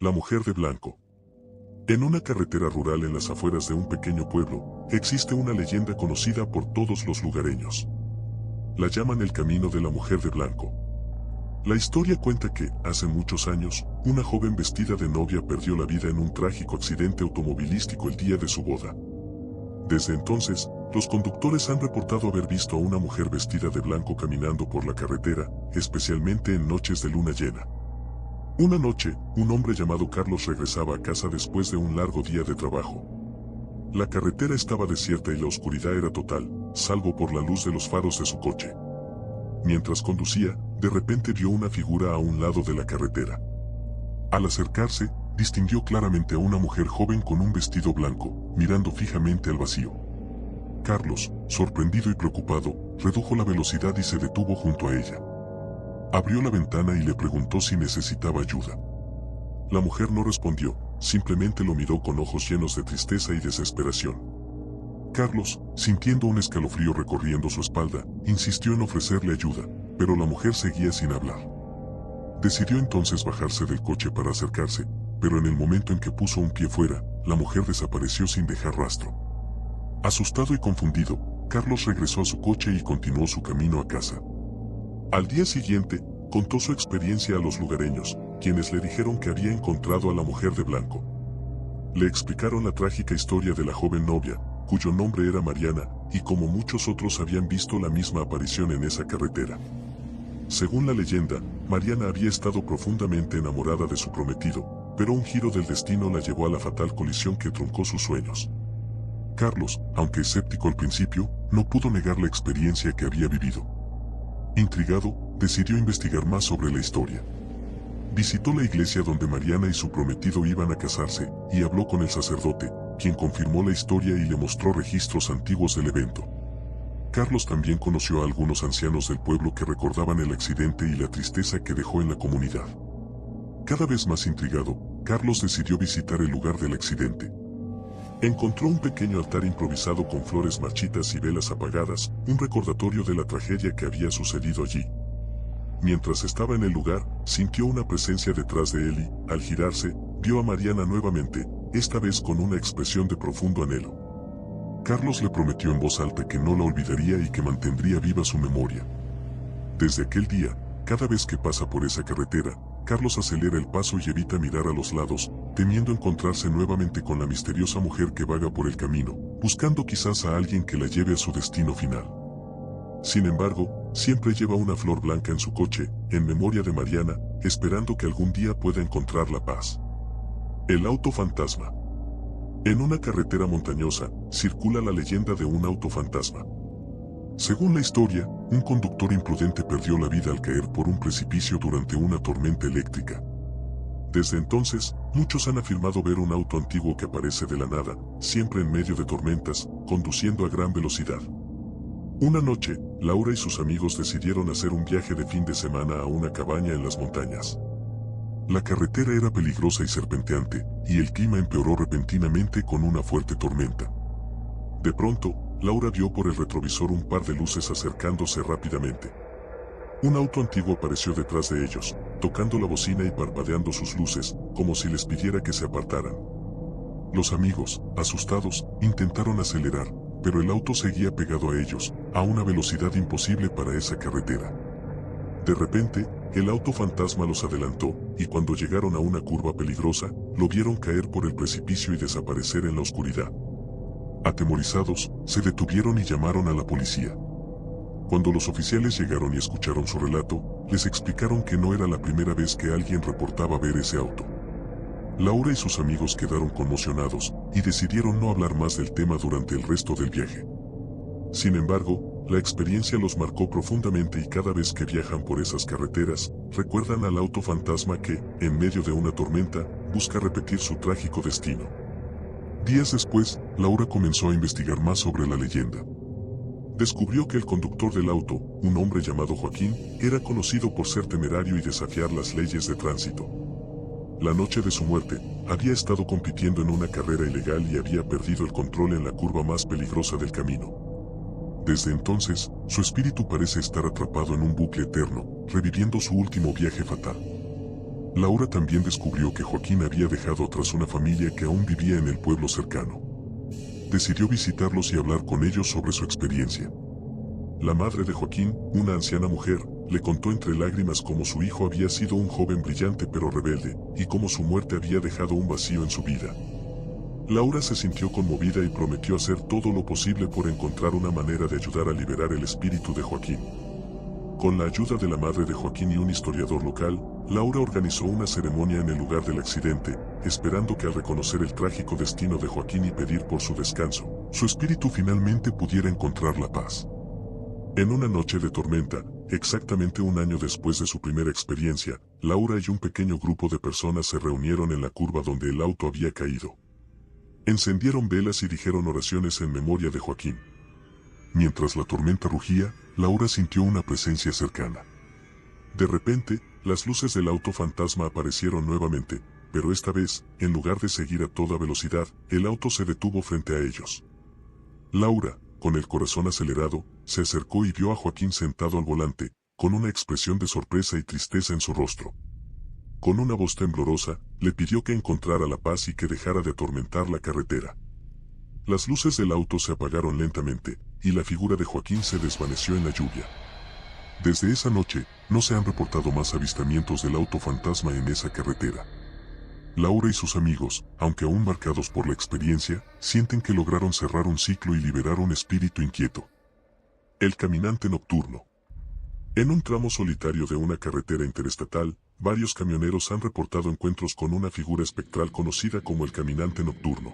La mujer de blanco. En una carretera rural en las afueras de un pequeño pueblo, existe una leyenda conocida por todos los lugareños. La llaman el camino de la mujer de blanco. La historia cuenta que, hace muchos años, una joven vestida de novia perdió la vida en un trágico accidente automovilístico el día de su boda. Desde entonces, los conductores han reportado haber visto a una mujer vestida de blanco caminando por la carretera, especialmente en noches de luna llena. Una noche, un hombre llamado Carlos regresaba a casa después de un largo día de trabajo. La carretera estaba desierta y la oscuridad era total, salvo por la luz de los faros de su coche. Mientras conducía, de repente vio una figura a un lado de la carretera. Al acercarse, distinguió claramente a una mujer joven con un vestido blanco, mirando fijamente al vacío. Carlos, sorprendido y preocupado, redujo la velocidad y se detuvo junto a ella. Abrió la ventana y le preguntó si necesitaba ayuda. La mujer no respondió, simplemente lo miró con ojos llenos de tristeza y desesperación. Carlos, sintiendo un escalofrío recorriendo su espalda, insistió en ofrecerle ayuda, pero la mujer seguía sin hablar. Decidió entonces bajarse del coche para acercarse, pero en el momento en que puso un pie fuera, la mujer desapareció sin dejar rastro. Asustado y confundido, Carlos regresó a su coche y continuó su camino a casa. Al día siguiente, contó su experiencia a los lugareños, quienes le dijeron que había encontrado a la mujer de blanco. Le explicaron la trágica historia de la joven novia, cuyo nombre era Mariana, y como muchos otros habían visto la misma aparición en esa carretera. Según la leyenda, Mariana había estado profundamente enamorada de su prometido, pero un giro del destino la llevó a la fatal colisión que truncó sus sueños. Carlos, aunque escéptico al principio, no pudo negar la experiencia que había vivido. Intrigado, decidió investigar más sobre la historia. Visitó la iglesia donde Mariana y su prometido iban a casarse, y habló con el sacerdote, quien confirmó la historia y le mostró registros antiguos del evento. Carlos también conoció a algunos ancianos del pueblo que recordaban el accidente y la tristeza que dejó en la comunidad. Cada vez más intrigado, Carlos decidió visitar el lugar del accidente. Encontró un pequeño altar improvisado con flores marchitas y velas apagadas, un recordatorio de la tragedia que había sucedido allí. Mientras estaba en el lugar, sintió una presencia detrás de él y, al girarse, vio a Mariana nuevamente, esta vez con una expresión de profundo anhelo. Carlos le prometió en voz alta que no la olvidaría y que mantendría viva su memoria. Desde aquel día, cada vez que pasa por esa carretera, Carlos acelera el paso y evita mirar a los lados, temiendo encontrarse nuevamente con la misteriosa mujer que vaga por el camino, buscando quizás a alguien que la lleve a su destino final. Sin embargo, siempre lleva una flor blanca en su coche, en memoria de Mariana, esperando que algún día pueda encontrar la paz. El auto fantasma. En una carretera montañosa, circula la leyenda de un auto fantasma. Según la historia, un conductor imprudente perdió la vida al caer por un precipicio durante una tormenta eléctrica. Desde entonces, muchos han afirmado ver un auto antiguo que aparece de la nada, siempre en medio de tormentas, conduciendo a gran velocidad. Una noche, Laura y sus amigos decidieron hacer un viaje de fin de semana a una cabaña en las montañas. La carretera era peligrosa y serpenteante, y el clima empeoró repentinamente con una fuerte tormenta. De pronto, Laura vio por el retrovisor un par de luces acercándose rápidamente. Un auto antiguo apareció detrás de ellos, tocando la bocina y parpadeando sus luces, como si les pidiera que se apartaran. Los amigos, asustados, intentaron acelerar, pero el auto seguía pegado a ellos, a una velocidad imposible para esa carretera. De repente, el auto fantasma los adelantó, y cuando llegaron a una curva peligrosa, lo vieron caer por el precipicio y desaparecer en la oscuridad. Atemorizados, se detuvieron y llamaron a la policía. Cuando los oficiales llegaron y escucharon su relato, les explicaron que no era la primera vez que alguien reportaba ver ese auto. Laura y sus amigos quedaron conmocionados, y decidieron no hablar más del tema durante el resto del viaje. Sin embargo, la experiencia los marcó profundamente y cada vez que viajan por esas carreteras, recuerdan al auto fantasma que, en medio de una tormenta, busca repetir su trágico destino. Días después, Laura comenzó a investigar más sobre la leyenda. Descubrió que el conductor del auto, un hombre llamado Joaquín, era conocido por ser temerario y desafiar las leyes de tránsito. La noche de su muerte, había estado compitiendo en una carrera ilegal y había perdido el control en la curva más peligrosa del camino. Desde entonces, su espíritu parece estar atrapado en un bucle eterno, reviviendo su último viaje fatal. Laura también descubrió que Joaquín había dejado atrás una familia que aún vivía en el pueblo cercano. Decidió visitarlos y hablar con ellos sobre su experiencia. La madre de Joaquín, una anciana mujer, le contó entre lágrimas cómo su hijo había sido un joven brillante pero rebelde, y cómo su muerte había dejado un vacío en su vida. Laura se sintió conmovida y prometió hacer todo lo posible por encontrar una manera de ayudar a liberar el espíritu de Joaquín. Con la ayuda de la madre de Joaquín y un historiador local, Laura organizó una ceremonia en el lugar del accidente, esperando que al reconocer el trágico destino de Joaquín y pedir por su descanso, su espíritu finalmente pudiera encontrar la paz. En una noche de tormenta, exactamente un año después de su primera experiencia, Laura y un pequeño grupo de personas se reunieron en la curva donde el auto había caído. Encendieron velas y dijeron oraciones en memoria de Joaquín. Mientras la tormenta rugía, Laura sintió una presencia cercana. De repente, las luces del auto fantasma aparecieron nuevamente, pero esta vez, en lugar de seguir a toda velocidad, el auto se detuvo frente a ellos. Laura, con el corazón acelerado, se acercó y vio a Joaquín sentado al volante, con una expresión de sorpresa y tristeza en su rostro. Con una voz temblorosa, le pidió que encontrara la paz y que dejara de atormentar la carretera. Las luces del auto se apagaron lentamente, y la figura de Joaquín se desvaneció en la lluvia. Desde esa noche, no se han reportado más avistamientos del auto fantasma en esa carretera. Laura y sus amigos, aunque aún marcados por la experiencia, sienten que lograron cerrar un ciclo y liberar un espíritu inquieto. El caminante nocturno. En un tramo solitario de una carretera interestatal, varios camioneros han reportado encuentros con una figura espectral conocida como el caminante nocturno.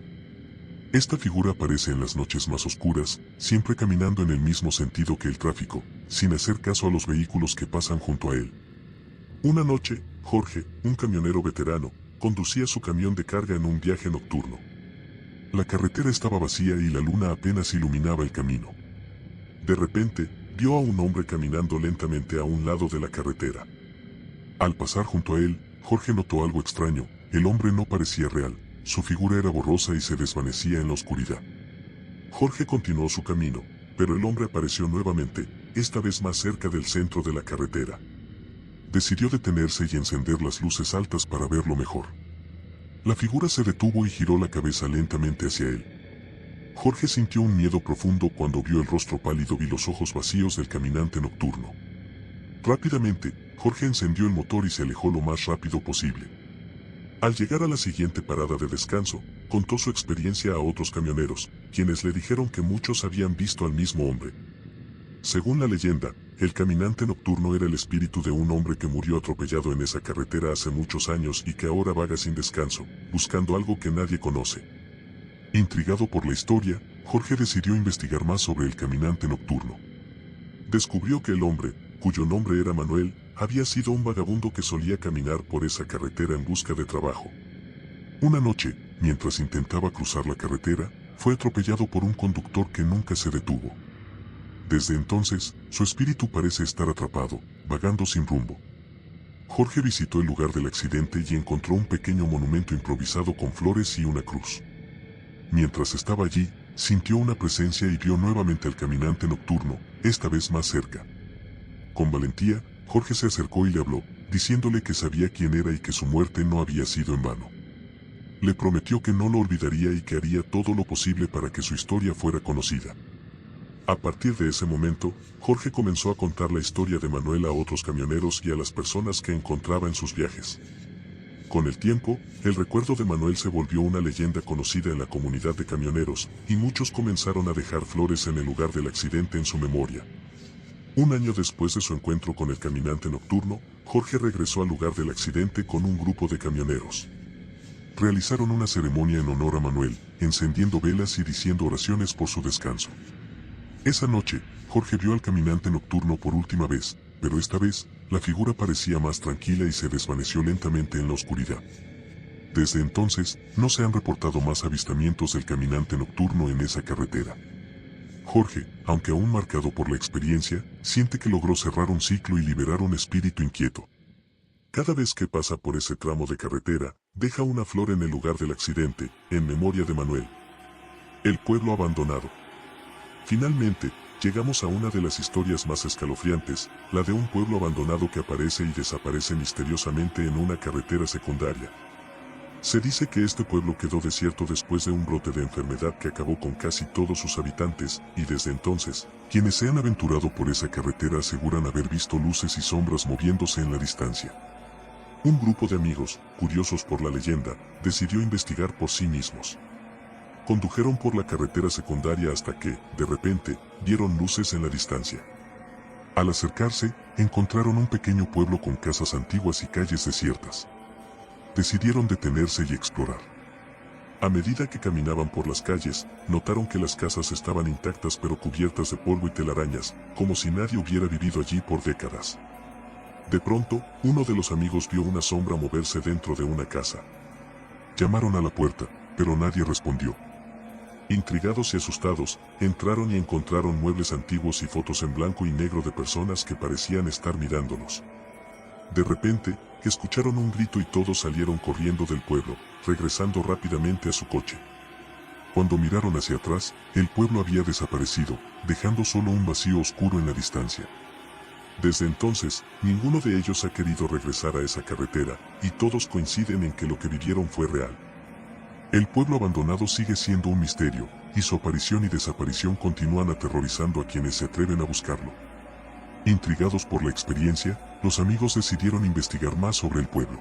Esta figura aparece en las noches más oscuras, siempre caminando en el mismo sentido que el tráfico, sin hacer caso a los vehículos que pasan junto a él. Una noche, Jorge, un camionero veterano, conducía su camión de carga en un viaje nocturno. La carretera estaba vacía y la luna apenas iluminaba el camino. De repente, vio a un hombre caminando lentamente a un lado de la carretera. Al pasar junto a él, Jorge notó algo extraño: el hombre no parecía real, su figura era borrosa y se desvanecía en la oscuridad. Jorge continuó su camino, pero el hombre apareció nuevamente, esta vez más cerca del centro de la carretera. Decidió detenerse y encender las luces altas para verlo mejor. La figura se detuvo y giró la cabeza lentamente hacia él. Jorge sintió un miedo profundo cuando vio el rostro pálido y los ojos vacíos del caminante nocturno. Rápidamente, Jorge encendió el motor y se alejó lo más rápido posible. Al llegar a la siguiente parada de descanso, contó su experiencia a otros camioneros, quienes le dijeron que muchos habían visto al mismo hombre. Según la leyenda, el caminante nocturno era el espíritu de un hombre que murió atropellado en esa carretera hace muchos años y que ahora vaga sin descanso, buscando algo que nadie conoce. Intrigado por la historia, Jorge decidió investigar más sobre el caminante nocturno. Descubrió que el hombre, cuyo nombre era Manuel, había sido un vagabundo que solía caminar por esa carretera en busca de trabajo. Una noche, mientras intentaba cruzar la carretera, fue atropellado por un conductor que nunca se detuvo. Desde entonces, su espíritu parece estar atrapado, vagando sin rumbo. Jorge visitó el lugar del accidente y encontró un pequeño monumento improvisado con flores y una cruz. Mientras estaba allí, sintió una presencia y vio nuevamente al caminante nocturno, esta vez más cerca. Con valentía, Jorge se acercó y le habló, diciéndole que sabía quién era y que su muerte no había sido en vano. Le prometió que no lo olvidaría y que haría todo lo posible para que su historia fuera conocida. A partir de ese momento, Jorge comenzó a contar la historia de Manuel a otros camioneros y a las personas que encontraba en sus viajes. Con el tiempo, el recuerdo de Manuel se volvió una leyenda conocida en la comunidad de camioneros, y muchos comenzaron a dejar flores en el lugar del accidente en su memoria. Un año después de su encuentro con el caminante nocturno, Jorge regresó al lugar del accidente con un grupo de camioneros. Realizaron una ceremonia en honor a Manuel, encendiendo velas y diciendo oraciones por su descanso. Esa noche, Jorge vio al caminante nocturno por última vez, pero esta vez, la figura parecía más tranquila y se desvaneció lentamente en la oscuridad. Desde entonces, no se han reportado más avistamientos del caminante nocturno en esa carretera. Jorge, aunque aún marcado por la experiencia, siente que logró cerrar un ciclo y liberar un espíritu inquieto. Cada vez que pasa por ese tramo de carretera, deja una flor en el lugar del accidente, en memoria de Manuel. El pueblo abandonado. Finalmente, llegamos a una de las historias más escalofriantes, la de un pueblo abandonado que aparece y desaparece misteriosamente en una carretera secundaria. Se dice que este pueblo quedó desierto después de un brote de enfermedad que acabó con casi todos sus habitantes, y desde entonces, quienes se han aventurado por esa carretera aseguran haber visto luces y sombras moviéndose en la distancia. Un grupo de amigos, curiosos por la leyenda, decidió investigar por sí mismos. Condujeron por la carretera secundaria hasta que, de repente, vieron luces en la distancia. Al acercarse, encontraron un pequeño pueblo con casas antiguas y calles desiertas. Decidieron detenerse y explorar. A medida que caminaban por las calles, notaron que las casas estaban intactas pero cubiertas de polvo y telarañas, como si nadie hubiera vivido allí por décadas. De pronto, uno de los amigos vio una sombra moverse dentro de una casa. Llamaron a la puerta, pero nadie respondió. Intrigados y asustados, entraron y encontraron muebles antiguos y fotos en blanco y negro de personas que parecían estar mirándolos. De repente, escucharon un grito y todos salieron corriendo del pueblo, regresando rápidamente a su coche. Cuando miraron hacia atrás, el pueblo había desaparecido, dejando solo un vacío oscuro en la distancia. Desde entonces, ninguno de ellos ha querido regresar a esa carretera, y todos coinciden en que lo que vivieron fue real. El pueblo abandonado sigue siendo un misterio, y su aparición y desaparición continúan aterrorizando a quienes se atreven a buscarlo. Intrigados por la experiencia, los amigos decidieron investigar más sobre el pueblo.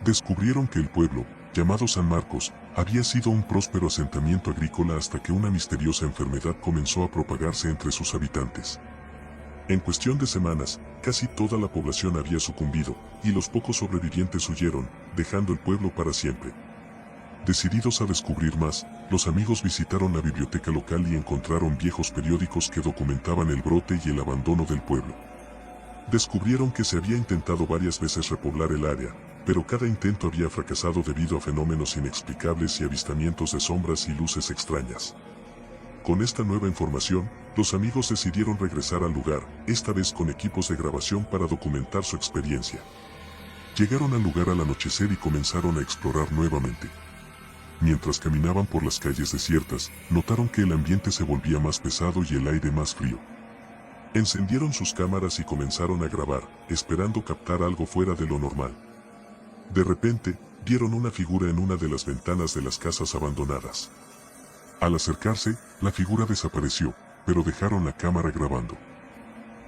Descubrieron que el pueblo, llamado San Marcos, había sido un próspero asentamiento agrícola hasta que una misteriosa enfermedad comenzó a propagarse entre sus habitantes. En cuestión de semanas, casi toda la población había sucumbido, y los pocos sobrevivientes huyeron, dejando el pueblo para siempre. Decididos a descubrir más, los amigos visitaron la biblioteca local y encontraron viejos periódicos que documentaban el brote y el abandono del pueblo. Descubrieron que se había intentado varias veces repoblar el área, pero cada intento había fracasado debido a fenómenos inexplicables y avistamientos de sombras y luces extrañas. Con esta nueva información, los amigos decidieron regresar al lugar, esta vez con equipos de grabación para documentar su experiencia. Llegaron al lugar al anochecer y comenzaron a explorar nuevamente. Mientras caminaban por las calles desiertas, notaron que el ambiente se volvía más pesado y el aire más frío. Encendieron sus cámaras y comenzaron a grabar, esperando captar algo fuera de lo normal. De repente, vieron una figura en una de las ventanas de las casas abandonadas. Al acercarse, la figura desapareció, pero dejaron la cámara grabando.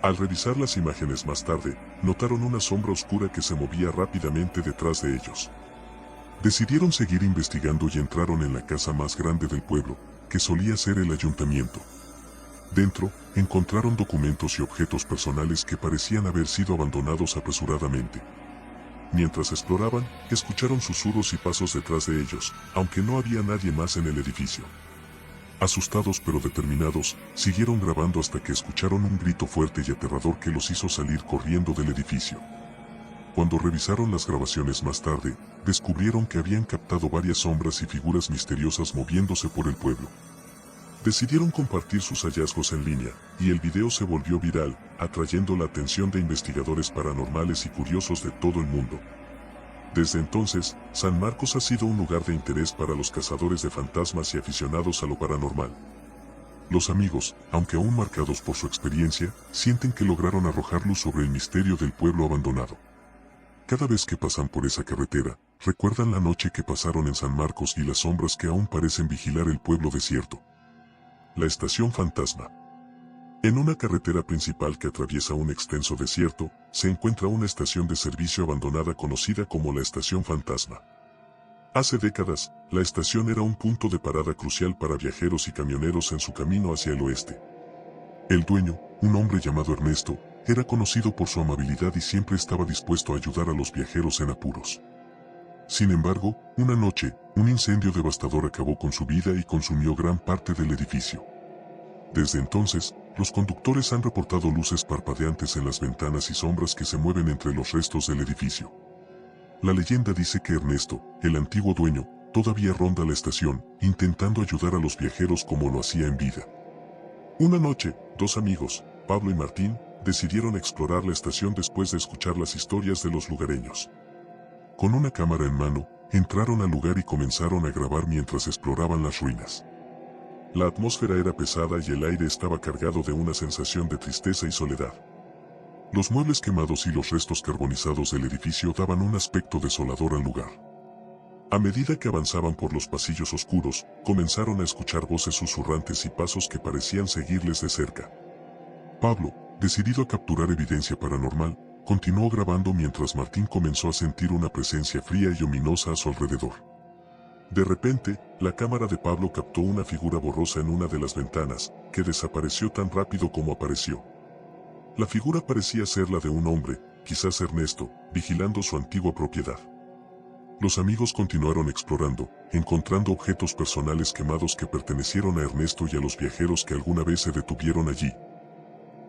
Al revisar las imágenes más tarde, notaron una sombra oscura que se movía rápidamente detrás de ellos. Decidieron seguir investigando y entraron en la casa más grande del pueblo, que solía ser el ayuntamiento. Dentro, encontraron documentos y objetos personales que parecían haber sido abandonados apresuradamente. Mientras exploraban, escucharon susurros y pasos detrás de ellos, aunque no había nadie más en el edificio. Asustados pero determinados, siguieron grabando hasta que escucharon un grito fuerte y aterrador que los hizo salir corriendo del edificio. Cuando revisaron las grabaciones más tarde, descubrieron que habían captado varias sombras y figuras misteriosas moviéndose por el pueblo. Decidieron compartir sus hallazgos en línea, y el video se volvió viral, atrayendo la atención de investigadores paranormales y curiosos de todo el mundo. Desde entonces, San Marcos ha sido un lugar de interés para los cazadores de fantasmas y aficionados a lo paranormal. Los amigos, aunque aún marcados por su experiencia, sienten que lograron arrojar luz sobre el misterio del pueblo abandonado. Cada vez que pasan por esa carretera, recuerdan la noche que pasaron en San Marcos y las sombras que aún parecen vigilar el pueblo desierto. La estación fantasma. En una carretera principal que atraviesa un extenso desierto, se encuentra una estación de servicio abandonada conocida como la estación fantasma. Hace décadas, la estación era un punto de parada crucial para viajeros y camioneros en su camino hacia el oeste. El dueño, un hombre llamado Ernesto, era conocido por su amabilidad y siempre estaba dispuesto a ayudar a los viajeros en apuros. Sin embargo, una noche, un incendio devastador acabó con su vida y consumió gran parte del edificio. Desde entonces, los conductores han reportado luces parpadeantes en las ventanas y sombras que se mueven entre los restos del edificio. La leyenda dice que Ernesto, el antiguo dueño, todavía ronda la estación, intentando ayudar a los viajeros como lo hacía en vida. Una noche, dos amigos, Pablo y Martín, decidieron explorar la estación después de escuchar las historias de los lugareños. Con una cámara en mano, entraron al lugar y comenzaron a grabar mientras exploraban las ruinas. La atmósfera era pesada y el aire estaba cargado de una sensación de tristeza y soledad. Los muebles quemados y los restos carbonizados del edificio daban un aspecto desolador al lugar. A medida que avanzaban por los pasillos oscuros, comenzaron a escuchar voces susurrantes y pasos que parecían seguirles de cerca. Pablo, decidido a capturar evidencia paranormal, continuó grabando mientras Martín comenzó a sentir una presencia fría y ominosa a su alrededor. De repente, la cámara de Pablo captó una figura borrosa en una de las ventanas, que desapareció tan rápido como apareció. La figura parecía ser la de un hombre, quizás Ernesto, vigilando su antigua propiedad. Los amigos continuaron explorando, encontrando objetos personales quemados que pertenecieron a Ernesto y a los viajeros que alguna vez se detuvieron allí.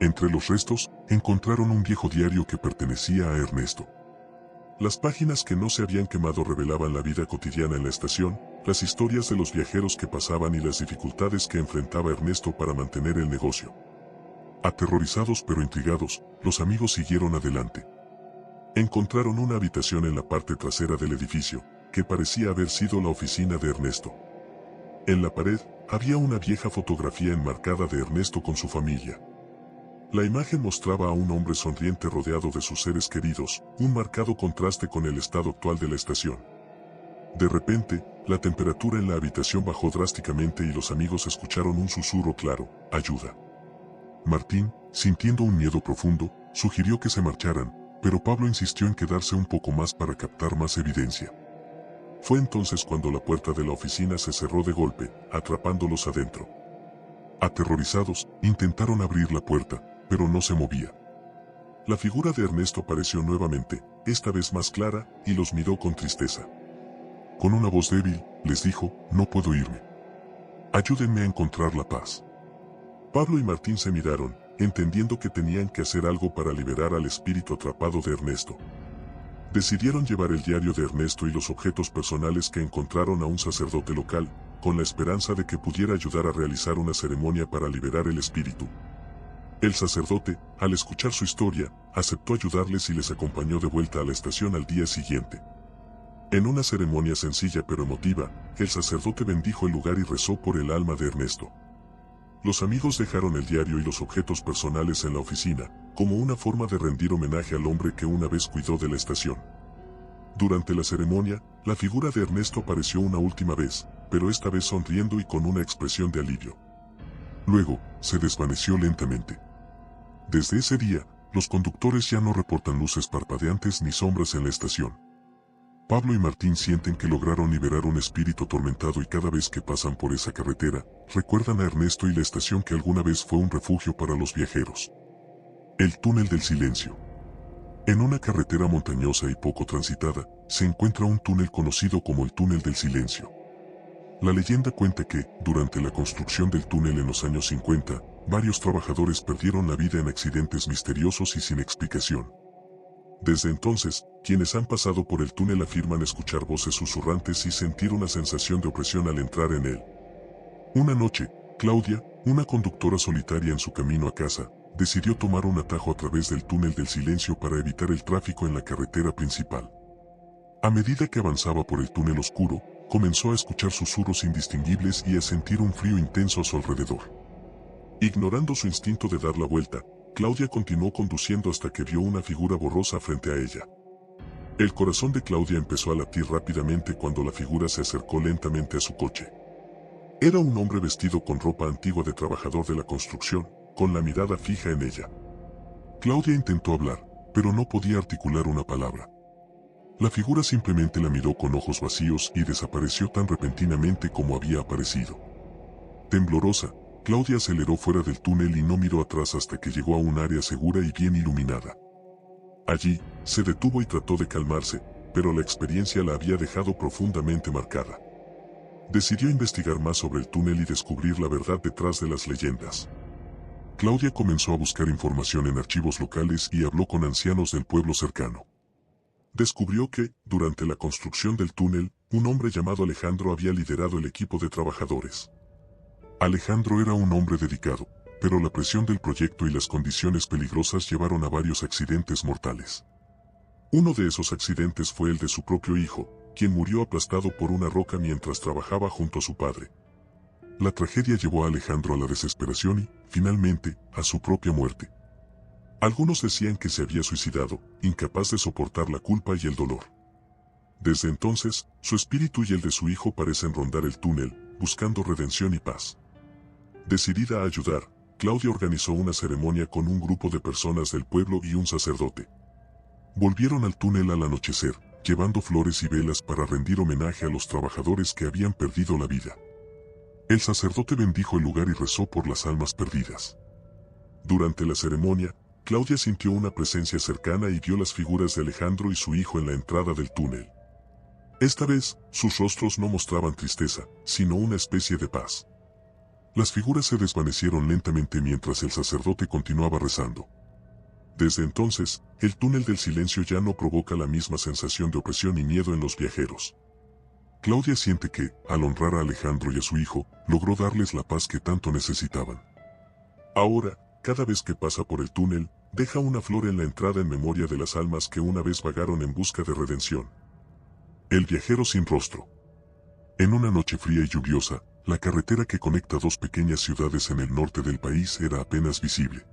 Entre los restos, encontraron un viejo diario que pertenecía a Ernesto. Las páginas que no se habían quemado revelaban la vida cotidiana en la estación, las historias de los viajeros que pasaban y las dificultades que enfrentaba Ernesto para mantener el negocio. Aterrorizados pero intrigados, los amigos siguieron adelante. Encontraron una habitación en la parte trasera del edificio, que parecía haber sido la oficina de Ernesto. En la pared, había una vieja fotografía enmarcada de Ernesto con su familia. La imagen mostraba a un hombre sonriente rodeado de sus seres queridos, un marcado contraste con el estado actual de la estación. De repente, la temperatura en la habitación bajó drásticamente y los amigos escucharon un susurro claro: «Ayuda». Martín, sintiendo un miedo profundo, sugirió que se marcharan, pero Pablo insistió en quedarse un poco más para captar más evidencia. Fue entonces cuando la puerta de la oficina se cerró de golpe, atrapándolos adentro. Aterrorizados, intentaron abrir la puerta, pero no se movía. La figura de Ernesto apareció nuevamente, esta vez más clara, y los miró con tristeza. Con una voz débil, les dijo: «No puedo irme. Ayúdenme a encontrar la paz». Pablo y Martín se miraron, entendiendo que tenían que hacer algo para liberar al espíritu atrapado de Ernesto. Decidieron llevar el diario de Ernesto y los objetos personales que encontraron a un sacerdote local, con la esperanza de que pudiera ayudar a realizar una ceremonia para liberar el espíritu. El sacerdote, al escuchar su historia, aceptó ayudarles y les acompañó de vuelta a la estación al día siguiente. En una ceremonia sencilla pero emotiva, el sacerdote bendijo el lugar y rezó por el alma de Ernesto. Los amigos dejaron el diario y los objetos personales en la oficina, como una forma de rendir homenaje al hombre que una vez cuidó de la estación. Durante la ceremonia, la figura de Ernesto apareció una última vez, pero esta vez sonriendo y con una expresión de alivio. Luego, se desvaneció lentamente. Desde ese día, los conductores ya no reportan luces parpadeantes ni sombras en la estación. Pablo y Martín sienten que lograron liberar un espíritu atormentado y cada vez que pasan por esa carretera, recuerdan a Ernesto y la estación que alguna vez fue un refugio para los viajeros. El túnel del silencio. En una carretera montañosa y poco transitada, se encuentra un túnel conocido como el túnel del silencio. La leyenda cuenta que, durante la construcción del túnel en los años 50, varios trabajadores perdieron la vida en accidentes misteriosos y sin explicación. Desde entonces, quienes han pasado por el túnel afirman escuchar voces susurrantes y sentir una sensación de opresión al entrar en él. Una noche, Claudia, una conductora solitaria en su camino a casa, decidió tomar un atajo a través del túnel del silencio para evitar el tráfico en la carretera principal. A medida que avanzaba por el túnel oscuro, comenzó a escuchar susurros indistinguibles y a sentir un frío intenso a su alrededor. Ignorando su instinto de dar la vuelta, Claudia continuó conduciendo hasta que vio una figura borrosa frente a ella. El corazón de Claudia empezó a latir rápidamente cuando la figura se acercó lentamente a su coche. Era un hombre vestido con ropa antigua de trabajador de la construcción, con la mirada fija en ella. Claudia intentó hablar, pero no podía articular una palabra. La figura simplemente la miró con ojos vacíos y desapareció tan repentinamente como había aparecido. Temblorosa, Claudia aceleró fuera del túnel y no miró atrás hasta que llegó a un área segura y bien iluminada. Allí, se detuvo y trató de calmarse, pero la experiencia la había dejado profundamente marcada. Decidió investigar más sobre el túnel y descubrir la verdad detrás de las leyendas. Claudia comenzó a buscar información en archivos locales y habló con ancianos del pueblo cercano. Descubrió que, durante la construcción del túnel, un hombre llamado Alejandro había liderado el equipo de trabajadores. Alejandro era un hombre dedicado, pero la presión del proyecto y las condiciones peligrosas llevaron a varios accidentes mortales. Uno de esos accidentes fue el de su propio hijo, quien murió aplastado por una roca mientras trabajaba junto a su padre. La tragedia llevó a Alejandro a la desesperación y, finalmente, a su propia muerte. Algunos decían que se había suicidado, incapaz de soportar la culpa y el dolor. Desde entonces, su espíritu y el de su hijo parecen rondar el túnel, buscando redención y paz. Decidida a ayudar, Claudia organizó una ceremonia con un grupo de personas del pueblo y un sacerdote. Volvieron al túnel al anochecer, llevando flores y velas para rendir homenaje a los trabajadores que habían perdido la vida. El sacerdote bendijo el lugar y rezó por las almas perdidas. Durante la ceremonia, Claudia sintió una presencia cercana y vio las figuras de Alejandro y su hijo en la entrada del túnel. Esta vez, sus rostros no mostraban tristeza, sino una especie de paz. Las figuras se desvanecieron lentamente mientras el sacerdote continuaba rezando. Desde entonces, el túnel del silencio ya no provoca la misma sensación de opresión y miedo en los viajeros. Claudia siente que, al honrar a Alejandro y a su hijo, logró darles la paz que tanto necesitaban. Ahora, cada vez que pasa por el túnel, deja una flor en la entrada en memoria de las almas que una vez vagaron en busca de redención. El viajero sin rostro. En una noche fría y lluviosa, la carretera que conecta dos pequeñas ciudades en el norte del país era apenas visible.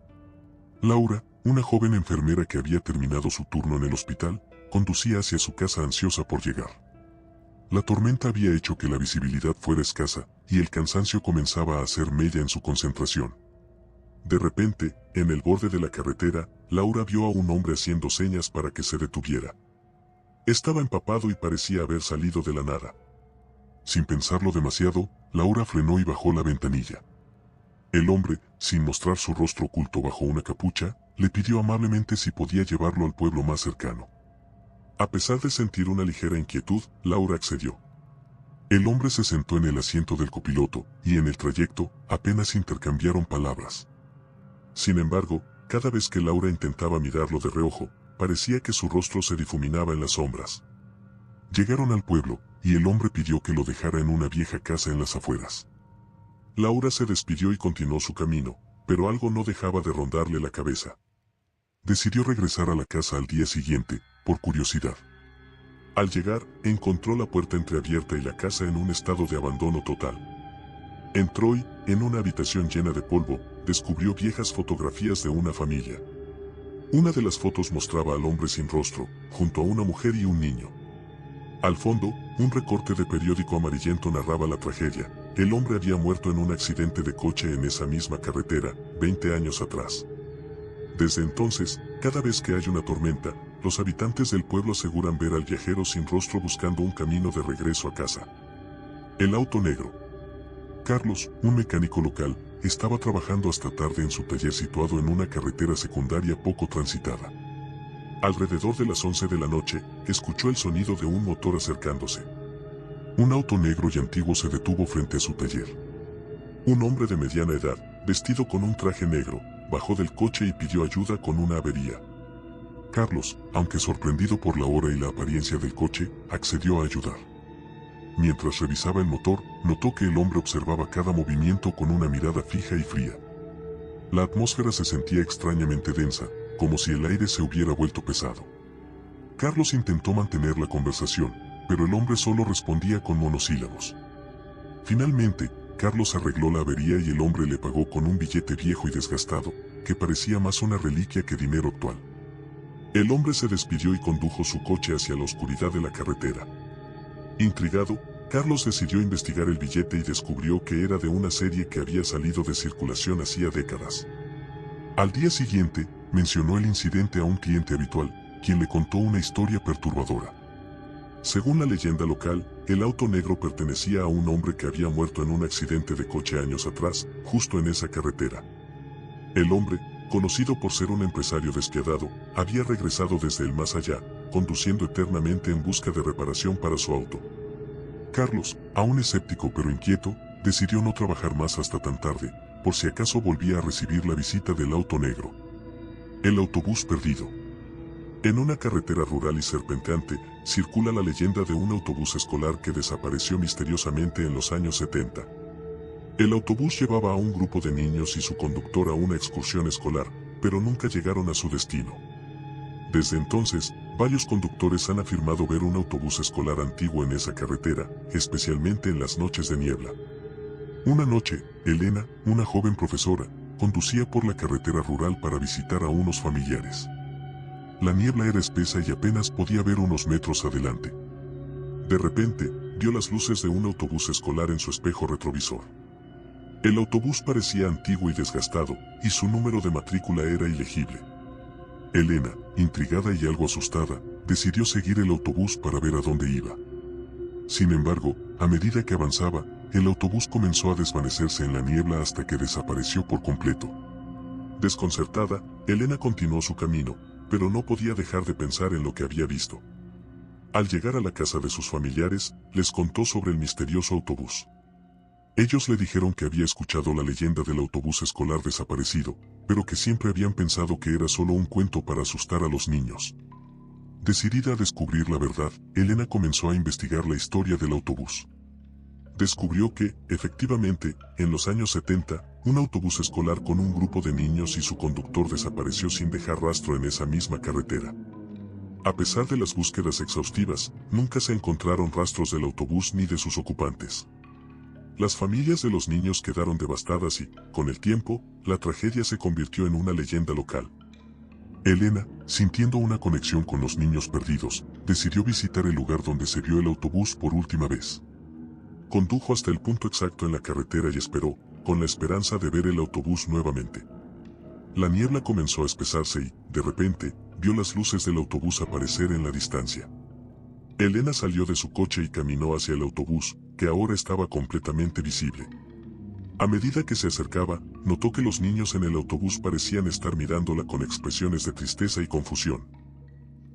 Laura, una joven enfermera que había terminado su turno en el hospital, conducía hacia su casa ansiosa por llegar. La tormenta había hecho que la visibilidad fuera escasa, y el cansancio comenzaba a hacer mella en su concentración. De repente, en el borde de la carretera, Laura vio a un hombre haciendo señas para que se detuviera. Estaba empapado y parecía haber salido de la nada. Sin pensarlo demasiado, Laura frenó y bajó la ventanilla. El hombre, sin mostrar su rostro oculto bajo una capucha, le pidió amablemente si podía llevarlo al pueblo más cercano. A pesar de sentir una ligera inquietud, Laura accedió. El hombre se sentó en el asiento del copiloto, y en el trayecto, apenas intercambiaron palabras. Sin embargo, cada vez que Laura intentaba mirarlo de reojo, parecía que su rostro se difuminaba en las sombras. Llegaron al pueblo, y el hombre pidió que lo dejara en una vieja casa en las afueras. Laura se despidió y continuó su camino, pero algo no dejaba de rondarle la cabeza. Decidió regresar a la casa al día siguiente, por curiosidad. Al llegar, encontró la puerta entreabierta y la casa en un estado de abandono total. Entró y, en una habitación llena de polvo, descubrió viejas fotografías de una familia. Una de las fotos mostraba al hombre sin rostro, junto a una mujer y un niño. Al fondo, un recorte de periódico amarillento narraba la tragedia. El hombre había muerto en un accidente de coche en esa misma carretera, 20 años atrás. Desde entonces, cada vez que hay una tormenta, los habitantes del pueblo aseguran ver al viajero sin rostro buscando un camino de regreso a casa. El auto negro. Carlos, un mecánico local, estaba trabajando hasta tarde en su taller situado en una carretera secundaria poco transitada. Alrededor de las 11 de la noche, escuchó el sonido de un motor acercándose. Un auto negro y antiguo se detuvo frente a su taller. Un hombre de mediana edad, vestido con un traje negro, bajó del coche y pidió ayuda con una avería. Carlos, aunque sorprendido por la hora y la apariencia del coche, accedió a ayudar. Mientras revisaba el motor, notó que el hombre observaba cada movimiento con una mirada fija y fría. La atmósfera se sentía extrañamente densa, como si el aire se hubiera vuelto pesado. Carlos intentó mantener la conversación, pero el hombre solo respondía con monosílabos. Finalmente, Carlos arregló la avería y el hombre le pagó con un billete viejo y desgastado, que parecía más una reliquia que dinero actual. El hombre se despidió y condujo su coche hacia la oscuridad de la carretera. Intrigado, Carlos decidió investigar el billete y descubrió que era de una serie que había salido de circulación hacía décadas. Al día siguiente, mencionó el incidente a un cliente habitual, quien le contó una historia perturbadora. Según la leyenda local, el auto negro pertenecía a un hombre que había muerto en un accidente de coche años atrás, justo en esa carretera. El hombre, conocido por ser un empresario despiadado, había regresado desde el más allá, conduciendo eternamente en busca de reparación para su auto. Carlos, aún escéptico pero inquieto, decidió no trabajar más hasta tan tarde, por si acaso volvía a recibir la visita del auto negro. El autobús perdido. En una carretera rural y serpenteante, circula la leyenda de un autobús escolar que desapareció misteriosamente en los años 70. El autobús llevaba a un grupo de niños y su conductor a una excursión escolar, pero nunca llegaron a su destino. Desde entonces, varios conductores han afirmado ver un autobús escolar antiguo en esa carretera, especialmente en las noches de niebla. Una noche, Elena, una joven profesora, conducía por la carretera rural para visitar a unos familiares. La niebla era espesa y apenas podía ver unos metros adelante. De repente, vio las luces de un autobús escolar en su espejo retrovisor. El autobús parecía antiguo y desgastado, y su número de matrícula era ilegible. Elena, intrigada y algo asustada, decidió seguir el autobús para ver a dónde iba. Sin embargo, a medida que avanzaba, el autobús comenzó a desvanecerse en la niebla hasta que desapareció por completo. Desconcertada, Elena continuó su camino, pero no podía dejar de pensar en lo que había visto. Al llegar a la casa de sus familiares, les contó sobre el misterioso autobús. Ellos le dijeron que había escuchado la leyenda del autobús escolar desaparecido, pero que siempre habían pensado que era solo un cuento para asustar a los niños. Decidida a descubrir la verdad, Elena comenzó a investigar la historia del autobús. Descubrió que, efectivamente, en los años 70, un autobús escolar con un grupo de niños y su conductor desapareció sin dejar rastro en esa misma carretera. A pesar de las búsquedas exhaustivas, nunca se encontraron rastros del autobús ni de sus ocupantes. Las familias de los niños quedaron devastadas y, con el tiempo, la tragedia se convirtió en una leyenda local. Elena, sintiendo una conexión con los niños perdidos, decidió visitar el lugar donde se vio el autobús por última vez. Condujo hasta el punto exacto en la carretera y esperó, con la esperanza de ver el autobús nuevamente. La niebla comenzó a espesarse y, de repente, vio las luces del autobús aparecer en la distancia. Elena salió de su coche y caminó hacia el autobús, que ahora estaba completamente visible. A medida que se acercaba, notó que los niños en el autobús parecían estar mirándola con expresiones de tristeza y confusión.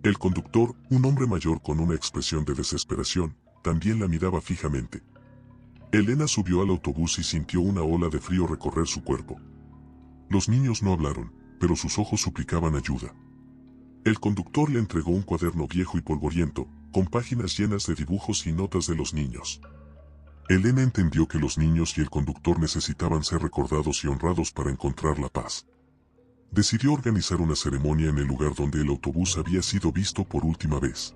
El conductor, un hombre mayor con una expresión de desesperación, también la miraba fijamente. Elena subió al autobús y sintió una ola de frío recorrer su cuerpo. Los niños no hablaron, pero sus ojos suplicaban ayuda. El conductor le entregó un cuaderno viejo y polvoriento, con páginas llenas de dibujos y notas de los niños. Elena entendió que los niños y el conductor necesitaban ser recordados y honrados para encontrar la paz. Decidió organizar una ceremonia en el lugar donde el autobús había sido visto por última vez.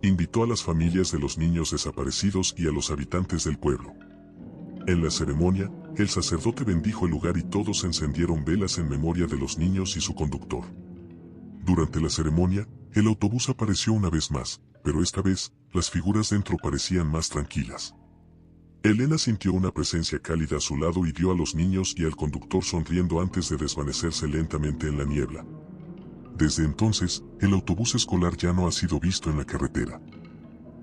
Invitó a las familias de los niños desaparecidos y a los habitantes del pueblo. En la ceremonia, el sacerdote bendijo el lugar y todos encendieron velas en memoria de los niños y su conductor. Durante la ceremonia, el autobús apareció una vez más, pero esta vez, las figuras dentro parecían más tranquilas. Elena sintió una presencia cálida a su lado y vio a los niños y al conductor sonriendo antes de desvanecerse lentamente en la niebla. Desde entonces, el autobús escolar ya no ha sido visto en la carretera.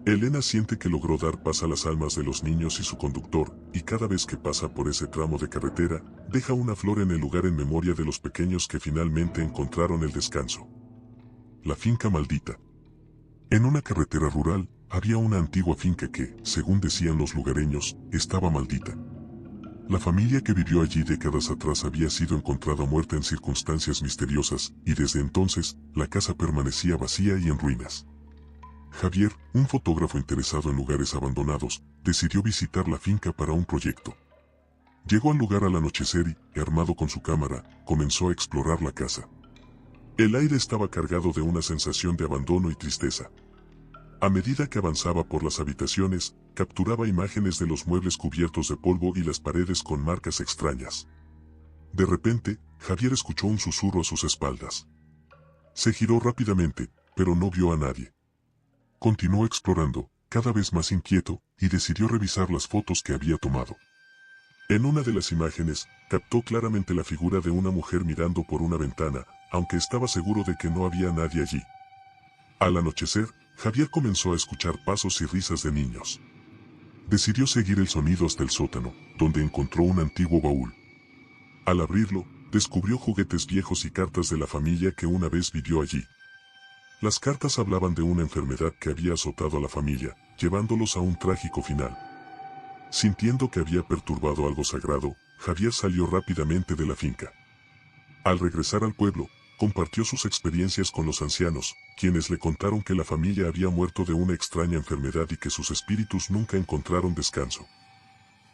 Elena siente que logró dar paz a las almas de los niños y su conductor, y cada vez que pasa por ese tramo de carretera, deja una flor en el lugar en memoria de los pequeños que finalmente encontraron el descanso. La finca maldita. En una carretera rural, había una antigua finca que, según decían los lugareños, estaba maldita. La familia que vivió allí décadas atrás había sido encontrada muerta en circunstancias misteriosas, y desde entonces, la casa permanecía vacía y en ruinas. Javier, un fotógrafo interesado en lugares abandonados, decidió visitar la finca para un proyecto. Llegó al lugar al anochecer y, armado con su cámara, comenzó a explorar la casa. El aire estaba cargado de una sensación de abandono y tristeza. A medida que avanzaba por las habitaciones, capturaba imágenes de los muebles cubiertos de polvo y las paredes con marcas extrañas. De repente, Javier escuchó un susurro a sus espaldas. Se giró rápidamente, pero no vio a nadie. Continuó explorando, cada vez más inquieto, y decidió revisar las fotos que había tomado. En una de las imágenes, captó claramente la figura de una mujer mirando por una ventana, aunque estaba seguro de que no había nadie allí. Al anochecer, Javier comenzó a escuchar pasos y risas de niños. Decidió seguir el sonido hasta el sótano, donde encontró un antiguo baúl. Al abrirlo, descubrió juguetes viejos y cartas de la familia que una vez vivió allí. Las cartas hablaban de una enfermedad que había azotado a la familia, llevándolos a un trágico final. Sintiendo que había perturbado algo sagrado, Javier salió rápidamente de la finca. Al regresar al pueblo, compartió sus experiencias con los ancianos, quienes le contaron que la familia había muerto de una extraña enfermedad y que sus espíritus nunca encontraron descanso.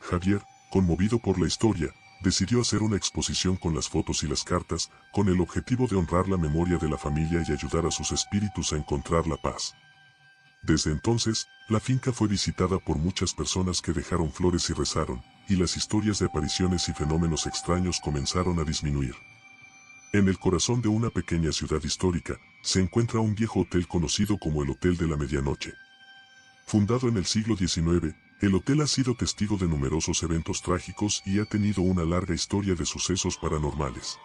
Javier, conmovido por la historia, decidió hacer una exposición con las fotos y las cartas, con el objetivo de honrar la memoria de la familia y ayudar a sus espíritus a encontrar la paz. Desde entonces, la finca fue visitada por muchas personas que dejaron flores y rezaron, y las historias de apariciones y fenómenos extraños comenzaron a disminuir. En el corazón de una pequeña ciudad histórica, se encuentra un viejo hotel conocido como el Hotel de la Medianoche. Fundado en el siglo XIX, el hotel ha sido testigo de numerosos eventos trágicos y ha tenido una larga historia de sucesos paranormales.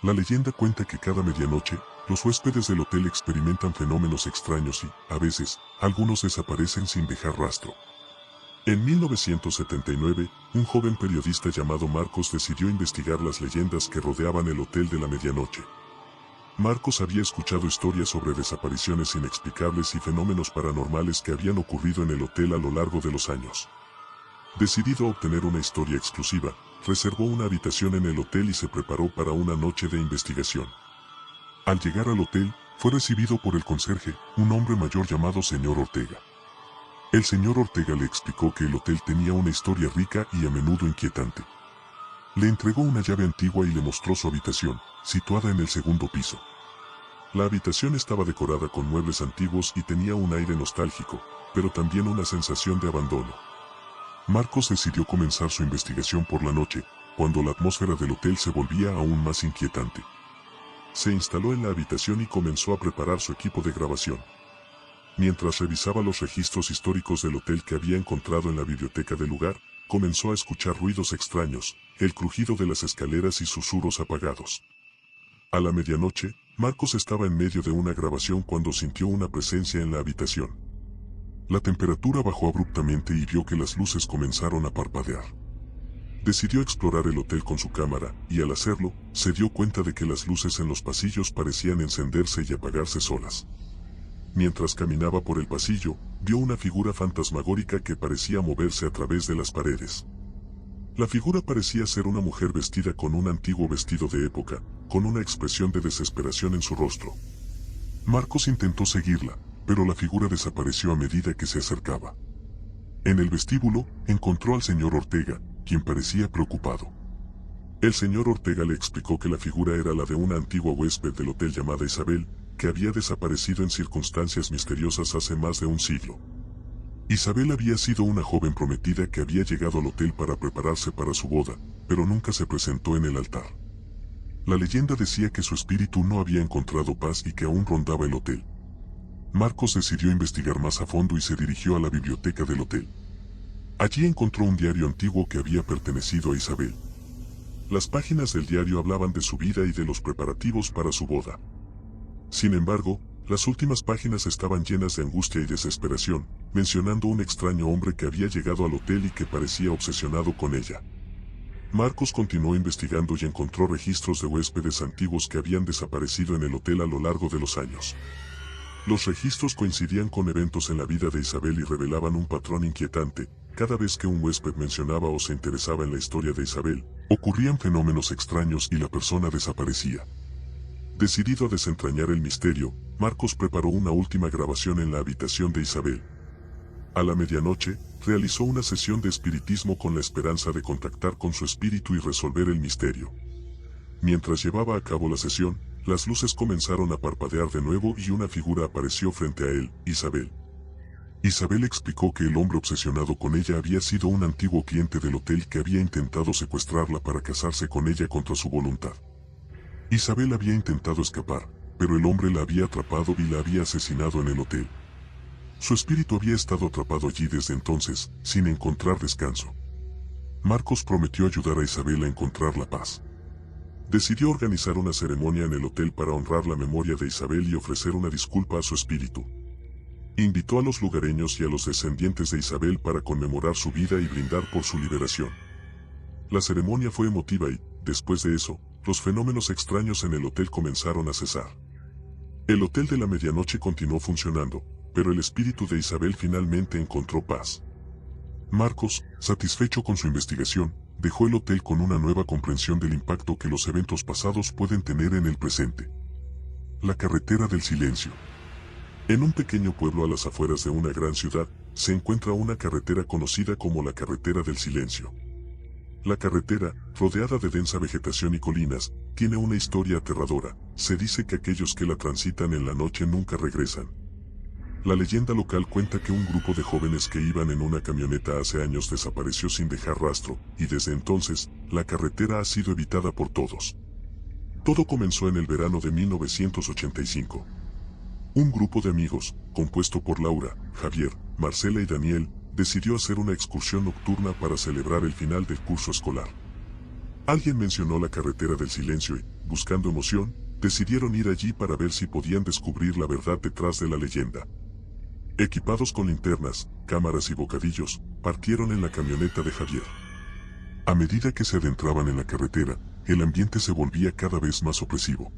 La leyenda cuenta que cada medianoche, los huéspedes del hotel experimentan fenómenos extraños y, a veces, algunos desaparecen sin dejar rastro. En 1979, un joven periodista llamado Marcos decidió investigar las leyendas que rodeaban el Hotel de la Medianoche. Marcos había escuchado historias sobre desapariciones inexplicables y fenómenos paranormales que habían ocurrido en el hotel a lo largo de los años. Decidido a obtener una historia exclusiva, reservó una habitación en el hotel y se preparó para una noche de investigación. Al llegar al hotel, fue recibido por el conserje, un hombre mayor llamado señor Ortega. El señor Ortega le explicó que el hotel tenía una historia rica y a menudo inquietante. Le entregó una llave antigua y le mostró su habitación, situada en el segundo piso. La habitación estaba decorada con muebles antiguos y tenía un aire nostálgico, pero también una sensación de abandono. Marcos decidió comenzar su investigación por la noche, cuando la atmósfera del hotel se volvía aún más inquietante. Se instaló en la habitación y comenzó a preparar su equipo de grabación. Mientras revisaba los registros históricos del hotel que había encontrado en la biblioteca del lugar, comenzó a escuchar ruidos extraños, el crujido de las escaleras y susurros apagados. A la medianoche, Marcos estaba en medio de una grabación cuando sintió una presencia en la habitación. La temperatura bajó abruptamente y vio que las luces comenzaron a parpadear. Decidió explorar el hotel con su cámara, y al hacerlo, se dio cuenta de que las luces en los pasillos parecían encenderse y apagarse solas. Mientras caminaba por el pasillo, vio una figura fantasmagórica que parecía moverse a través de las paredes. La figura parecía ser una mujer vestida con un antiguo vestido de época, con una expresión de desesperación en su rostro. Marcos intentó seguirla, pero la figura desapareció a medida que se acercaba. En el vestíbulo, encontró al señor Ortega, quien parecía preocupado. El señor Ortega le explicó que la figura era la de una antigua huésped del hotel llamada Isabel, que había desaparecido en circunstancias misteriosas hace más de un siglo. Isabel había sido una joven prometida que había llegado al hotel para prepararse para su boda, pero nunca se presentó en el altar. La leyenda decía que su espíritu no había encontrado paz y que aún rondaba el hotel. Marcos decidió investigar más a fondo y se dirigió a la biblioteca del hotel. Allí encontró un diario antiguo que había pertenecido a Isabel. Las páginas del diario hablaban de su vida y de los preparativos para su boda. Sin embargo, las últimas páginas estaban llenas de angustia y desesperación, mencionando un extraño hombre que había llegado al hotel y que parecía obsesionado con ella. Marcos continuó investigando y encontró registros de huéspedes antiguos que habían desaparecido en el hotel a lo largo de los años. Los registros coincidían con eventos en la vida de Isabel y revelaban un patrón inquietante. Cada vez que un huésped mencionaba o se interesaba en la historia de Isabel, ocurrían fenómenos extraños y la persona desaparecía. Decidido a desentrañar el misterio, Marcos preparó una última grabación en la habitación de Isabel. A la medianoche, realizó una sesión de espiritismo con la esperanza de contactar con su espíritu y resolver el misterio. Mientras llevaba a cabo la sesión, las luces comenzaron a parpadear de nuevo y una figura apareció frente a él, Isabel. Isabel explicó que el hombre obsesionado con ella había sido un antiguo cliente del hotel que había intentado secuestrarla para casarse con ella contra su voluntad. Isabel había intentado escapar, pero el hombre la había atrapado y la había asesinado en el hotel. Su espíritu había estado atrapado allí desde entonces, sin encontrar descanso. Marcos prometió ayudar a Isabel a encontrar la paz. Decidió organizar una ceremonia en el hotel para honrar la memoria de Isabel y ofrecer una disculpa a su espíritu. Invitó a los lugareños y a los descendientes de Isabel para conmemorar su vida y brindar por su liberación. La ceremonia fue emotiva y, después de eso, los fenómenos extraños en el hotel comenzaron a cesar. El Hotel de la Medianoche continuó funcionando, pero el espíritu de Isabel finalmente encontró paz. Marcos, satisfecho con su investigación, dejó el hotel con una nueva comprensión del impacto que los eventos pasados pueden tener en el presente. La carretera del silencio. En un pequeño pueblo a las afueras de una gran ciudad, se encuentra una carretera conocida como la Carretera del Silencio. La carretera, rodeada de densa vegetación y colinas, tiene una historia aterradora. Se dice que aquellos que la transitan en la noche nunca regresan. La leyenda local cuenta que un grupo de jóvenes que iban en una camioneta hace años desapareció sin dejar rastro, y desde entonces, la carretera ha sido evitada por todos. Todo comenzó en el verano de 1985. Un grupo de amigos, compuesto por Laura, Javier, Marcela y Daniel, decidió hacer una excursión nocturna para celebrar el final del curso escolar. Alguien mencionó la carretera del silencio y, buscando emoción, decidieron ir allí para ver si podían descubrir la verdad detrás de la leyenda. Equipados con linternas, cámaras y bocadillos, partieron en la camioneta de Javier. A medida que se adentraban en la carretera, el ambiente se volvía cada vez más opresivo.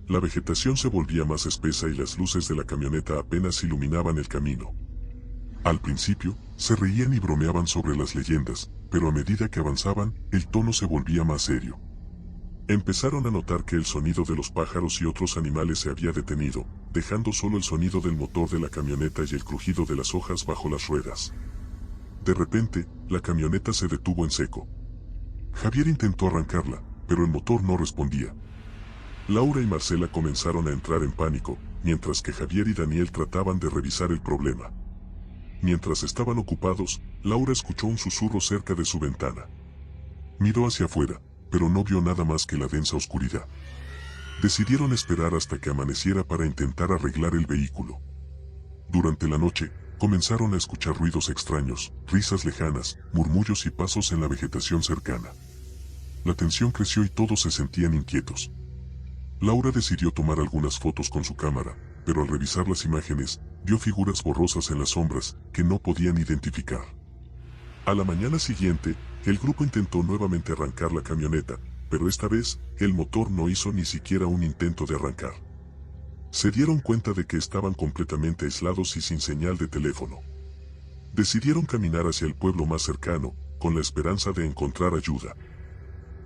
La vegetación se volvía más espesa y las luces de la camioneta apenas iluminaban el camino. Al principio, se reían y bromeaban sobre las leyendas, pero a medida que avanzaban, el tono se volvía más serio. Empezaron a notar que el sonido de los pájaros y otros animales se había detenido, dejando solo el sonido del motor de la camioneta y el crujido de las hojas bajo las ruedas. De repente, la camioneta se detuvo en seco. Javier intentó arrancarla, pero el motor no respondía. Laura y Marcela comenzaron a entrar en pánico, mientras que Javier y Daniel trataban de revisar el problema. Mientras estaban ocupados, Laura escuchó un susurro cerca de su ventana. Miró hacia afuera, pero no vio nada más que la densa oscuridad. Decidieron esperar hasta que amaneciera para intentar arreglar el vehículo. Durante la noche, comenzaron a escuchar ruidos extraños, risas lejanas, murmullos y pasos en la vegetación cercana. La tensión creció y todos se sentían inquietos. Laura decidió tomar algunas fotos con su cámara, pero al revisar las imágenes, vio figuras borrosas en las sombras que no podían identificar. A la mañana siguiente, el grupo intentó nuevamente arrancar la camioneta, pero esta vez, el motor no hizo ni siquiera un intento de arrancar. Se dieron cuenta de que estaban completamente aislados y sin señal de teléfono. Decidieron caminar hacia el pueblo más cercano, con la esperanza de encontrar ayuda.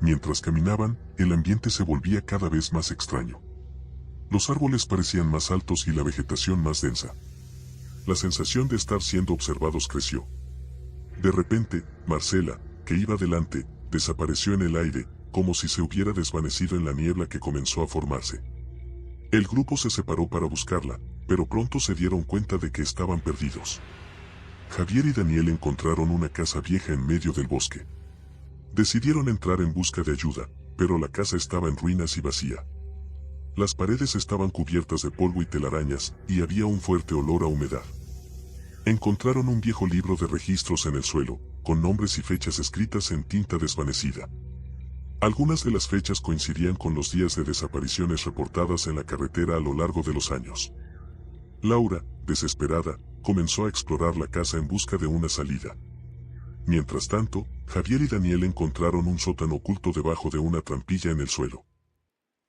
Mientras caminaban, el ambiente se volvía cada vez más extraño. Los árboles parecían más altos y la vegetación más densa. La sensación de estar siendo observados creció. De repente, Marcela, que iba delante, desapareció en el aire, como si se hubiera desvanecido en la niebla que comenzó a formarse. El grupo se separó para buscarla, pero pronto se dieron cuenta de que estaban perdidos. Javier y Daniel encontraron una casa vieja en medio del bosque. Decidieron entrar en busca de ayuda, pero la casa estaba en ruinas y vacía. Las paredes estaban cubiertas de polvo y telarañas, y había un fuerte olor a humedad. Encontraron un viejo libro de registros en el suelo, con nombres y fechas escritas en tinta desvanecida. Algunas de las fechas coincidían con los días de desapariciones reportadas en la carretera a lo largo de los años. Laura, desesperada, comenzó a explorar la casa en busca de una salida. Mientras tanto, Javier y Daniel encontraron un sótano oculto debajo de una trampilla en el suelo.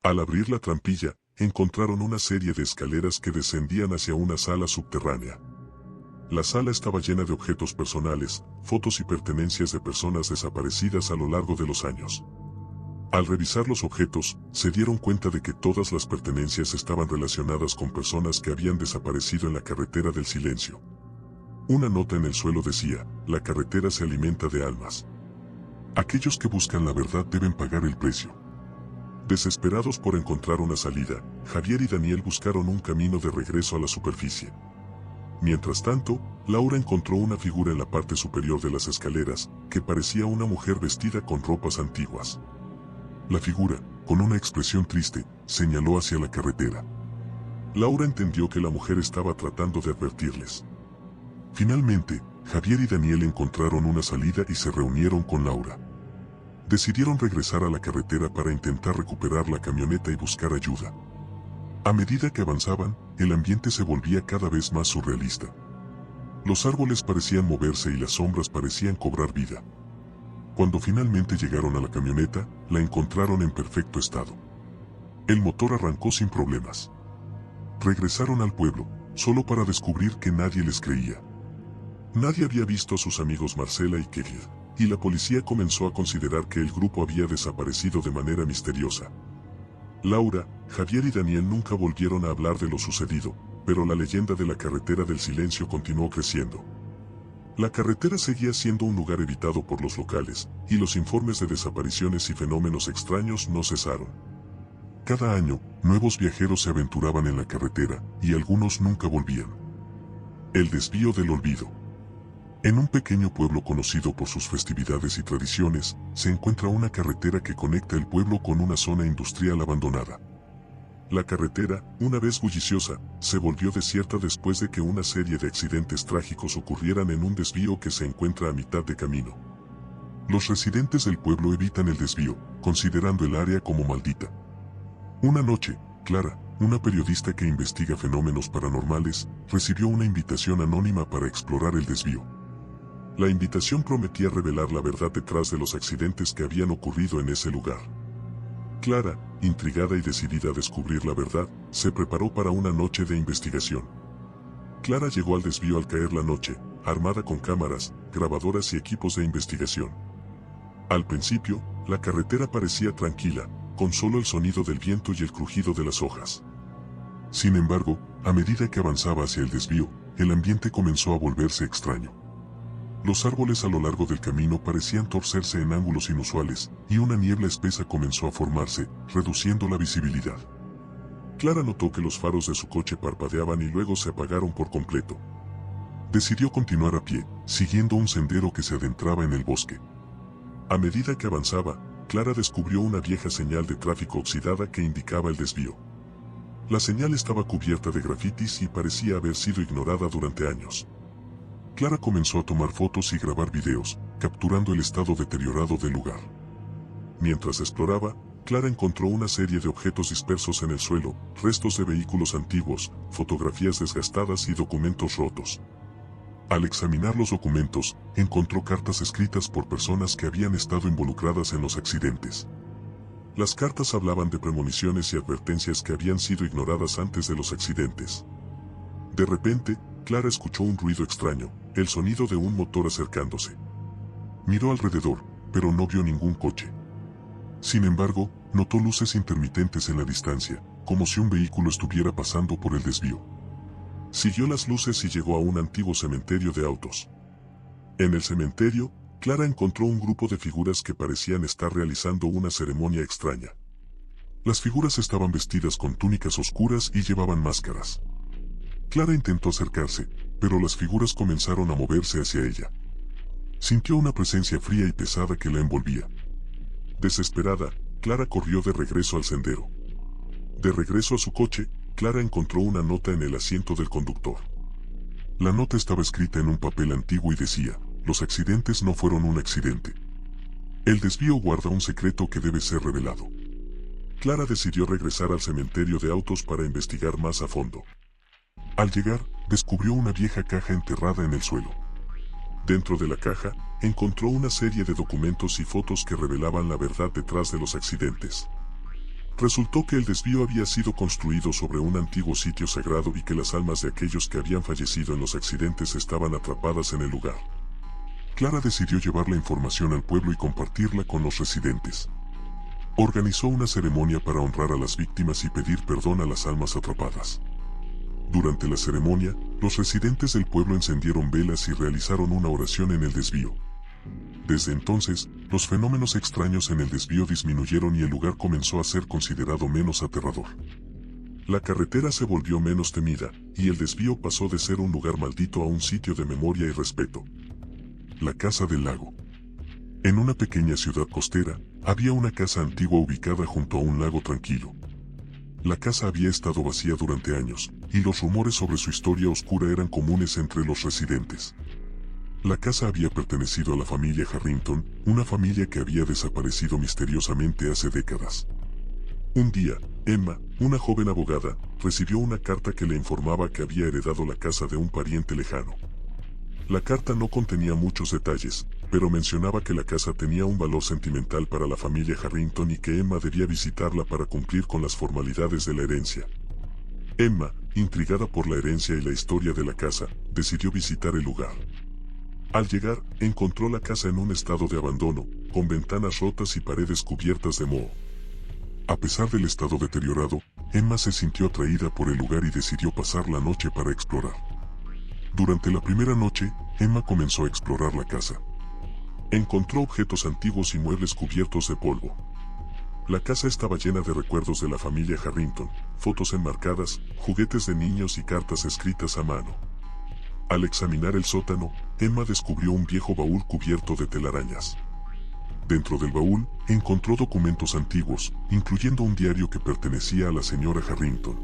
Al abrir la trampilla, encontraron una serie de escaleras que descendían hacia una sala subterránea. La sala estaba llena de objetos personales, fotos y pertenencias de personas desaparecidas a lo largo de los años. Al revisar los objetos, se dieron cuenta de que todas las pertenencias estaban relacionadas con personas que habían desaparecido en la carretera del silencio. Una nota en el suelo decía: la carretera se alimenta de almas. Aquellos que buscan la verdad deben pagar el precio. Desesperados por encontrar una salida, Javier y Daniel buscaron un camino de regreso a la superficie. Mientras tanto, Laura encontró una figura en la parte superior de las escaleras, que parecía una mujer vestida con ropas antiguas. La figura, con una expresión triste, señaló hacia la carretera. Laura entendió que la mujer estaba tratando de advertirles. Finalmente, Javier y Daniel encontraron una salida y se reunieron con Laura. Decidieron regresar a la carretera para intentar recuperar la camioneta y buscar ayuda. A medida que avanzaban, el ambiente se volvía cada vez más surrealista. Los árboles parecían moverse y las sombras parecían cobrar vida. Cuando finalmente llegaron a la camioneta, la encontraron en perfecto estado. El motor arrancó sin problemas. Regresaron al pueblo, solo para descubrir que nadie les creía. Nadie había visto a sus amigos Marcela y Kevin, y la policía comenzó a considerar que el grupo había desaparecido de manera misteriosa. Laura, Javier y Daniel nunca volvieron a hablar de lo sucedido, pero la leyenda de la carretera del silencio continuó creciendo. La carretera seguía siendo un lugar evitado por los locales, y los informes de desapariciones y fenómenos extraños no cesaron. Cada año, nuevos viajeros se aventuraban en la carretera, y algunos nunca volvían. El desvío del olvido. En un pequeño pueblo conocido por sus festividades y tradiciones, se encuentra una carretera que conecta el pueblo con una zona industrial abandonada. La carretera, una vez bulliciosa, se volvió desierta después de que una serie de accidentes trágicos ocurrieran en un desvío que se encuentra a mitad de camino. Los residentes del pueblo evitan el desvío, considerando el área como maldita. Una noche, Clara, una periodista que investiga fenómenos paranormales, recibió una invitación anónima para explorar el desvío. La invitación prometía revelar la verdad detrás de los accidentes que habían ocurrido en ese lugar. Clara, intrigada y decidida a descubrir la verdad, se preparó para una noche de investigación. Clara llegó al desvío al caer la noche, armada con cámaras, grabadoras y equipos de investigación. Al principio, la carretera parecía tranquila, con solo el sonido del viento y el crujido de las hojas. Sin embargo, a medida que avanzaba hacia el desvío, el ambiente comenzó a volverse extraño. Los árboles a lo largo del camino parecían torcerse en ángulos inusuales, y una niebla espesa comenzó a formarse, reduciendo la visibilidad. Clara notó que los faros de su coche parpadeaban y luego se apagaron por completo. Decidió continuar a pie, siguiendo un sendero que se adentraba en el bosque. A medida que avanzaba, Clara descubrió una vieja señal de tráfico oxidada que indicaba el desvío. La señal estaba cubierta de grafitis y parecía haber sido ignorada durante años. Clara comenzó a tomar fotos y grabar videos, capturando el estado deteriorado del lugar. Mientras exploraba, Clara encontró una serie de objetos dispersos en el suelo, restos de vehículos antiguos, fotografías desgastadas y documentos rotos. Al examinar los documentos, encontró cartas escritas por personas que habían estado involucradas en los accidentes. Las cartas hablaban de premoniciones y advertencias que habían sido ignoradas antes de los accidentes. De repente, Clara escuchó un ruido extraño, el sonido de un motor acercándose. Miró alrededor, pero no vio ningún coche. Sin embargo, notó luces intermitentes en la distancia, como si un vehículo estuviera pasando por el desvío. Siguió las luces y llegó a un antiguo cementerio de autos. En el cementerio, Clara encontró un grupo de figuras que parecían estar realizando una ceremonia extraña. Las figuras estaban vestidas con túnicas oscuras y llevaban máscaras. Clara intentó acercarse, pero las figuras comenzaron a moverse hacia ella. Sintió una presencia fría y pesada que la envolvía. Desesperada, Clara corrió de regreso al sendero. De regreso a su coche, Clara encontró una nota en el asiento del conductor. La nota estaba escrita en un papel antiguo y decía: "Los accidentes no fueron un accidente. El desvío guarda un secreto que debe ser revelado". Clara decidió regresar al cementerio de autos para investigar más a fondo. Al llegar, descubrió una vieja caja enterrada en el suelo. Dentro de la caja, encontró una serie de documentos y fotos que revelaban la verdad detrás de los accidentes. Resultó que el desvío había sido construido sobre un antiguo sitio sagrado y que las almas de aquellos que habían fallecido en los accidentes estaban atrapadas en el lugar. Clara decidió llevar la información al pueblo y compartirla con los residentes. Organizó una ceremonia para honrar a las víctimas y pedir perdón a las almas atrapadas. Durante la ceremonia, los residentes del pueblo encendieron velas y realizaron una oración en el desvío. Desde entonces, los fenómenos extraños en el desvío disminuyeron y el lugar comenzó a ser considerado menos aterrador. La carretera se volvió menos temida, y el desvío pasó de ser un lugar maldito a un sitio de memoria y respeto. La Casa del Lago. En una pequeña ciudad costera, había una casa antigua ubicada junto a un lago tranquilo. La casa había estado vacía durante años, y los rumores sobre su historia oscura eran comunes entre los residentes. La casa había pertenecido a la familia Harrington, una familia que había desaparecido misteriosamente hace décadas. Un día, Emma, una joven abogada, recibió una carta que le informaba que había heredado la casa de un pariente lejano. La carta no contenía muchos detalles, pero mencionaba que la casa tenía un valor sentimental para la familia Harrington y que Emma debía visitarla para cumplir con las formalidades de la herencia. Emma, intrigada por la herencia y la historia de la casa, decidió visitar el lugar. Al llegar, encontró la casa en un estado de abandono, con ventanas rotas y paredes cubiertas de moho. A pesar del estado deteriorado, Emma se sintió atraída por el lugar y decidió pasar la noche para explorar. Durante la primera noche, Emma comenzó a explorar la casa. Encontró objetos antiguos y muebles cubiertos de polvo. La casa estaba llena de recuerdos de la familia Harrington, fotos enmarcadas, juguetes de niños y cartas escritas a mano. Al examinar el sótano, Emma descubrió un viejo baúl cubierto de telarañas. Dentro del baúl, encontró documentos antiguos, incluyendo un diario que pertenecía a la señora Harrington.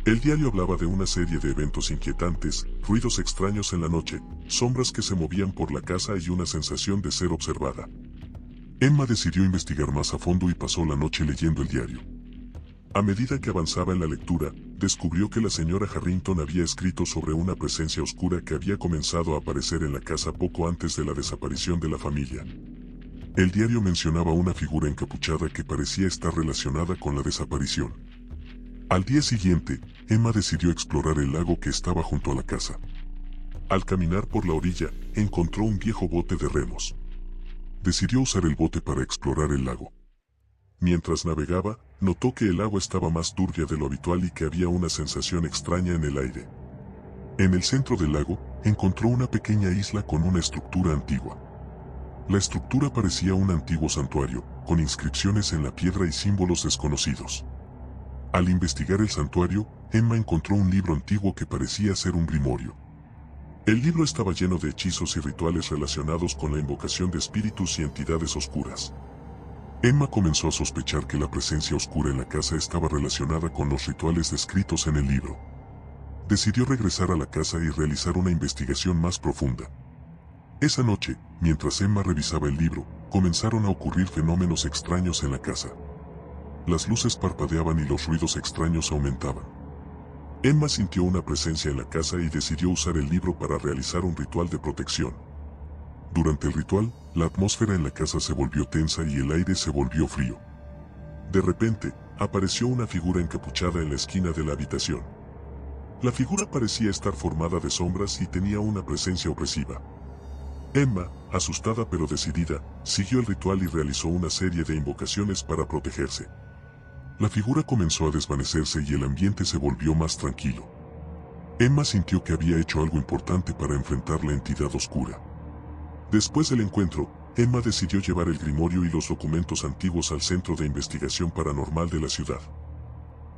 El diario hablaba de una serie de eventos inquietantes, ruidos extraños en la noche, sombras que se movían por la casa y una sensación de ser observada. Emma decidió investigar más a fondo y pasó la noche leyendo el diario. A medida que avanzaba en la lectura, descubrió que la señora Harrington había escrito sobre una presencia oscura que había comenzado a aparecer en la casa poco antes de la desaparición de la familia. El diario mencionaba una figura encapuchada que parecía estar relacionada con la desaparición. Al día siguiente, Emma decidió explorar el lago que estaba junto a la casa. Al caminar por la orilla, encontró un viejo bote de remos. Decidió usar el bote para explorar el lago. Mientras navegaba, notó que el agua estaba más turbia de lo habitual y que había una sensación extraña en el aire. En el centro del lago, encontró una pequeña isla con una estructura antigua. La estructura parecía un antiguo santuario, con inscripciones en la piedra y símbolos desconocidos. Al investigar el santuario, Emma encontró un libro antiguo que parecía ser un grimorio. El libro estaba lleno de hechizos y rituales relacionados con la invocación de espíritus y entidades oscuras. Emma comenzó a sospechar que la presencia oscura en la casa estaba relacionada con los rituales descritos en el libro. Decidió regresar a la casa y realizar una investigación más profunda. Esa noche, mientras Emma revisaba el libro, comenzaron a ocurrir fenómenos extraños en la casa. Las luces parpadeaban y los ruidos extraños aumentaban. Emma sintió una presencia en la casa y decidió usar el libro para realizar un ritual de protección. Durante el ritual, la atmósfera en la casa se volvió tensa y el aire se volvió frío. De repente, apareció una figura encapuchada en la esquina de la habitación. La figura parecía estar formada de sombras y tenía una presencia opresiva. Emma, asustada pero decidida, siguió el ritual y realizó una serie de invocaciones para protegerse. La figura comenzó a desvanecerse y el ambiente se volvió más tranquilo. Emma sintió que había hecho algo importante para enfrentar la entidad oscura. Después del encuentro, Emma decidió llevar el grimorio y los documentos antiguos al Centro de Investigación Paranormal de la ciudad.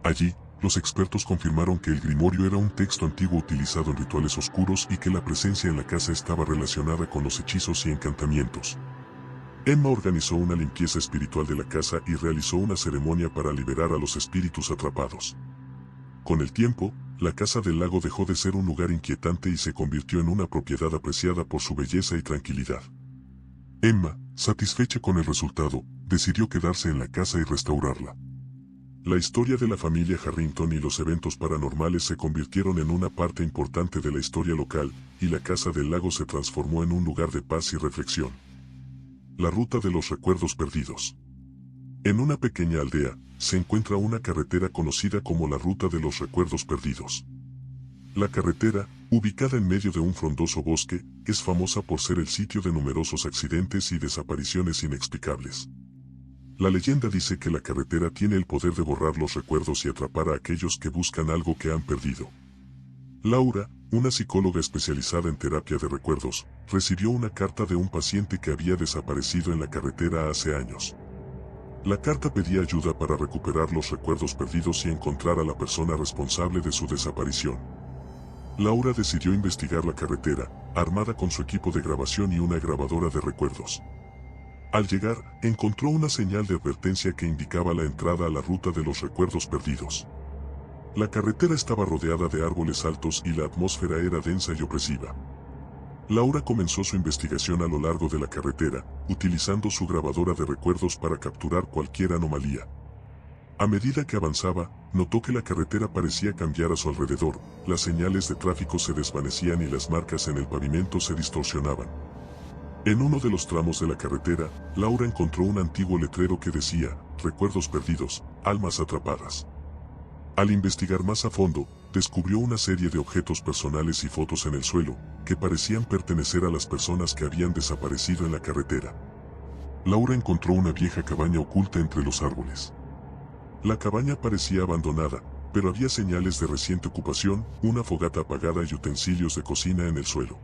Allí, los expertos confirmaron que el grimorio era un texto antiguo utilizado en rituales oscuros y que la presencia en la casa estaba relacionada con los hechizos y encantamientos. Emma organizó una limpieza espiritual de la casa y realizó una ceremonia para liberar a los espíritus atrapados. Con el tiempo, la casa del lago dejó de ser un lugar inquietante y se convirtió en una propiedad apreciada por su belleza y tranquilidad. Emma, satisfecha con el resultado, decidió quedarse en la casa y restaurarla. La historia de la familia Harrington y los eventos paranormales se convirtieron en una parte importante de la historia local, y la casa del lago se transformó en un lugar de paz y reflexión. La ruta de los recuerdos perdidos. En una pequeña aldea, se encuentra una carretera conocida como la Ruta de los Recuerdos Perdidos. La carretera, ubicada en medio de un frondoso bosque, es famosa por ser el sitio de numerosos accidentes y desapariciones inexplicables. La leyenda dice que la carretera tiene el poder de borrar los recuerdos y atrapar a aquellos que buscan algo que han perdido. Laura, una psicóloga especializada en terapia de recuerdos, recibió una carta de un paciente que había desaparecido en la carretera hace años. La carta pedía ayuda para recuperar los recuerdos perdidos y encontrar a la persona responsable de su desaparición. Laura decidió investigar la carretera, armada con su equipo de grabación y una grabadora de recuerdos. Al llegar, encontró una señal de advertencia que indicaba la entrada a la ruta de los recuerdos perdidos. La carretera estaba rodeada de árboles altos y la atmósfera era densa y opresiva. Laura comenzó su investigación a lo largo de la carretera, utilizando su grabadora de recuerdos para capturar cualquier anomalía. A medida que avanzaba, notó que la carretera parecía cambiar a su alrededor, las señales de tráfico se desvanecían y las marcas en el pavimento se distorsionaban. En uno de los tramos de la carretera, Laura encontró un antiguo letrero que decía, "Recuerdos perdidos, almas atrapadas". Al investigar más a fondo, descubrió una serie de objetos personales y fotos en el suelo, que parecían pertenecer a las personas que habían desaparecido en la carretera. Laura encontró una vieja cabaña oculta entre los árboles. La cabaña parecía abandonada, pero había señales de reciente ocupación, una fogata apagada y utensilios de cocina en el suelo.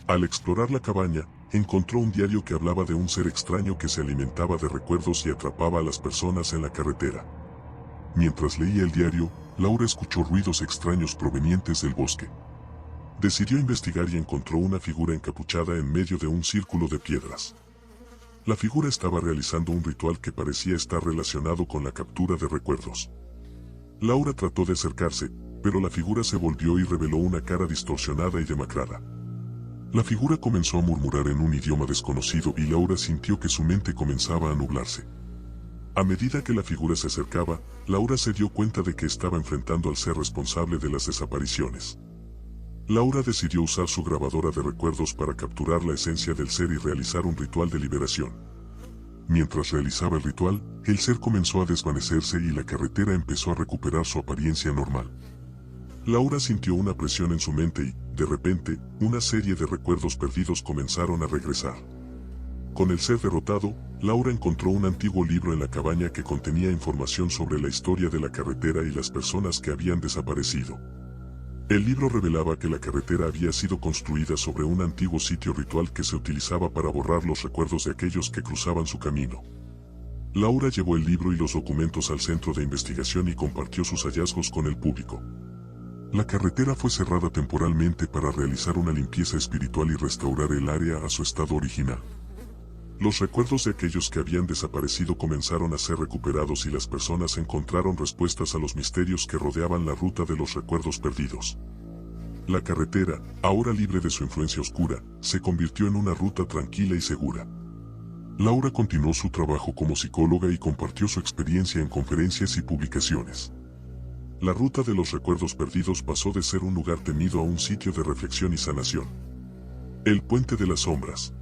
Al explorar la cabaña, encontró un diario que hablaba de un ser extraño que se alimentaba de recuerdos y atrapaba a las personas en la carretera. Mientras leía el diario, Laura escuchó ruidos extraños provenientes del bosque. Decidió investigar y encontró una figura encapuchada en medio de un círculo de piedras. La figura estaba realizando un ritual que parecía estar relacionado con la captura de recuerdos. Laura trató de acercarse, pero la figura se volvió y reveló una cara distorsionada y demacrada. La figura comenzó a murmurar en un idioma desconocido y Laura sintió que su mente comenzaba a nublarse. A medida que la figura se acercaba, Laura se dio cuenta de que estaba enfrentando al ser responsable de las desapariciones. Laura decidió usar su grabadora de recuerdos para capturar la esencia del ser y realizar un ritual de liberación. Mientras realizaba el ritual, el ser comenzó a desvanecerse y la carretera empezó a recuperar su apariencia normal. Laura sintió una presión en su mente y, de repente, una serie de recuerdos perdidos comenzaron a regresar. Con el ser derrotado, Laura encontró un antiguo libro en la cabaña que contenía información sobre la historia de la carretera y las personas que habían desaparecido. El libro revelaba que la carretera había sido construida sobre un antiguo sitio ritual que se utilizaba para borrar los recuerdos de aquellos que cruzaban su camino. Laura llevó el libro y los documentos al centro de investigación y compartió sus hallazgos con el público. La carretera fue cerrada temporalmente para realizar una limpieza espiritual y restaurar el área a su estado original. Los recuerdos de aquellos que habían desaparecido comenzaron a ser recuperados y las personas encontraron respuestas a los misterios que rodeaban la ruta de los recuerdos perdidos. La carretera, ahora libre de su influencia oscura, se convirtió en una ruta tranquila y segura. Laura continuó su trabajo como psicóloga y compartió su experiencia en conferencias y publicaciones. La ruta de los recuerdos perdidos pasó de ser un lugar temido a un sitio de reflexión y sanación. El Puente de las Sombras.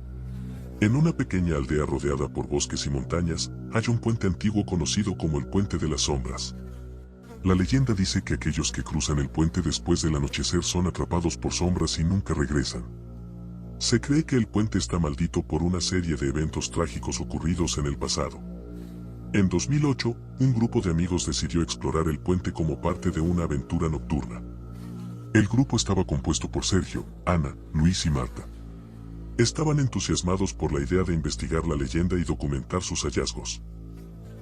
En una pequeña aldea rodeada por bosques y montañas, hay un puente antiguo conocido como el Puente de las Sombras. La leyenda dice que aquellos que cruzan el puente después del anochecer son atrapados por sombras y nunca regresan. Se cree que el puente está maldito por una serie de eventos trágicos ocurridos en el pasado. En 2008, un grupo de amigos decidió explorar el puente como parte de una aventura nocturna. El grupo estaba compuesto por Sergio, Ana, Luis y Marta. Estaban entusiasmados por la idea de investigar la leyenda y documentar sus hallazgos.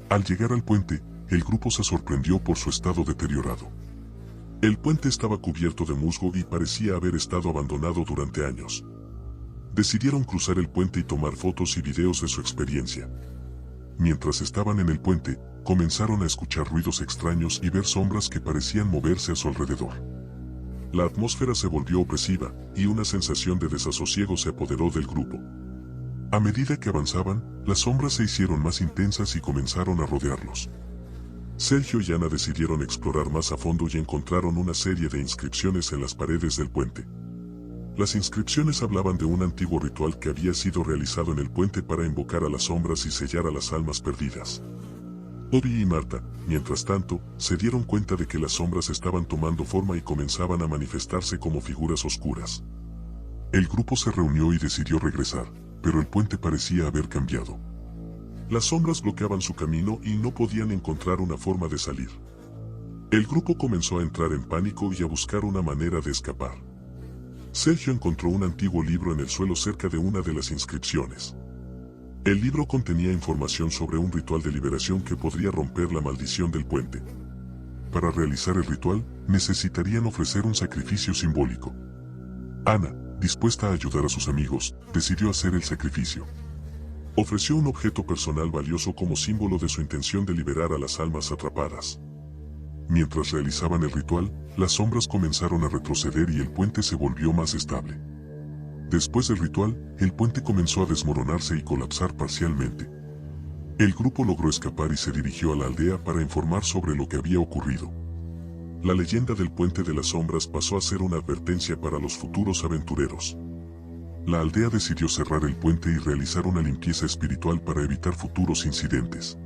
Al llegar al puente, el grupo se sorprendió por su estado deteriorado. El puente estaba cubierto de musgo y parecía haber estado abandonado durante años. Decidieron cruzar el puente y tomar fotos y videos de su experiencia. Mientras estaban en el puente, comenzaron a escuchar ruidos extraños y ver sombras que parecían moverse a su alrededor. La atmósfera se volvió opresiva, y una sensación de desasosiego se apoderó del grupo. A medida que avanzaban, las sombras se hicieron más intensas y comenzaron a rodearlos. Sergio y Ana decidieron explorar más a fondo y encontraron una serie de inscripciones en las paredes del puente. Las inscripciones hablaban de un antiguo ritual que había sido realizado en el puente para invocar a las sombras y sellar a las almas perdidas. Bobby y Marta, mientras tanto, se dieron cuenta de que las sombras estaban tomando forma y comenzaban a manifestarse como figuras oscuras. El grupo se reunió y decidió regresar, pero el puente parecía haber cambiado. Las sombras bloqueaban su camino y no podían encontrar una forma de salir. El grupo comenzó a entrar en pánico y a buscar una manera de escapar. Sergio encontró un antiguo libro en el suelo cerca de una de las inscripciones. El libro contenía información sobre un ritual de liberación que podría romper la maldición del puente. Para realizar el ritual, necesitarían ofrecer un sacrificio simbólico. Ana, dispuesta a ayudar a sus amigos, decidió hacer el sacrificio. Ofreció un objeto personal valioso como símbolo de su intención de liberar a las almas atrapadas. Mientras realizaban el ritual, las sombras comenzaron a retroceder y el puente se volvió más estable. Después del ritual, el puente comenzó a desmoronarse y colapsar parcialmente. El grupo logró escapar y se dirigió a la aldea para informar sobre lo que había ocurrido. La leyenda del Puente de las Sombras pasó a ser una advertencia para los futuros aventureros. La aldea decidió cerrar el puente y realizar una limpieza espiritual para evitar futuros incidentes.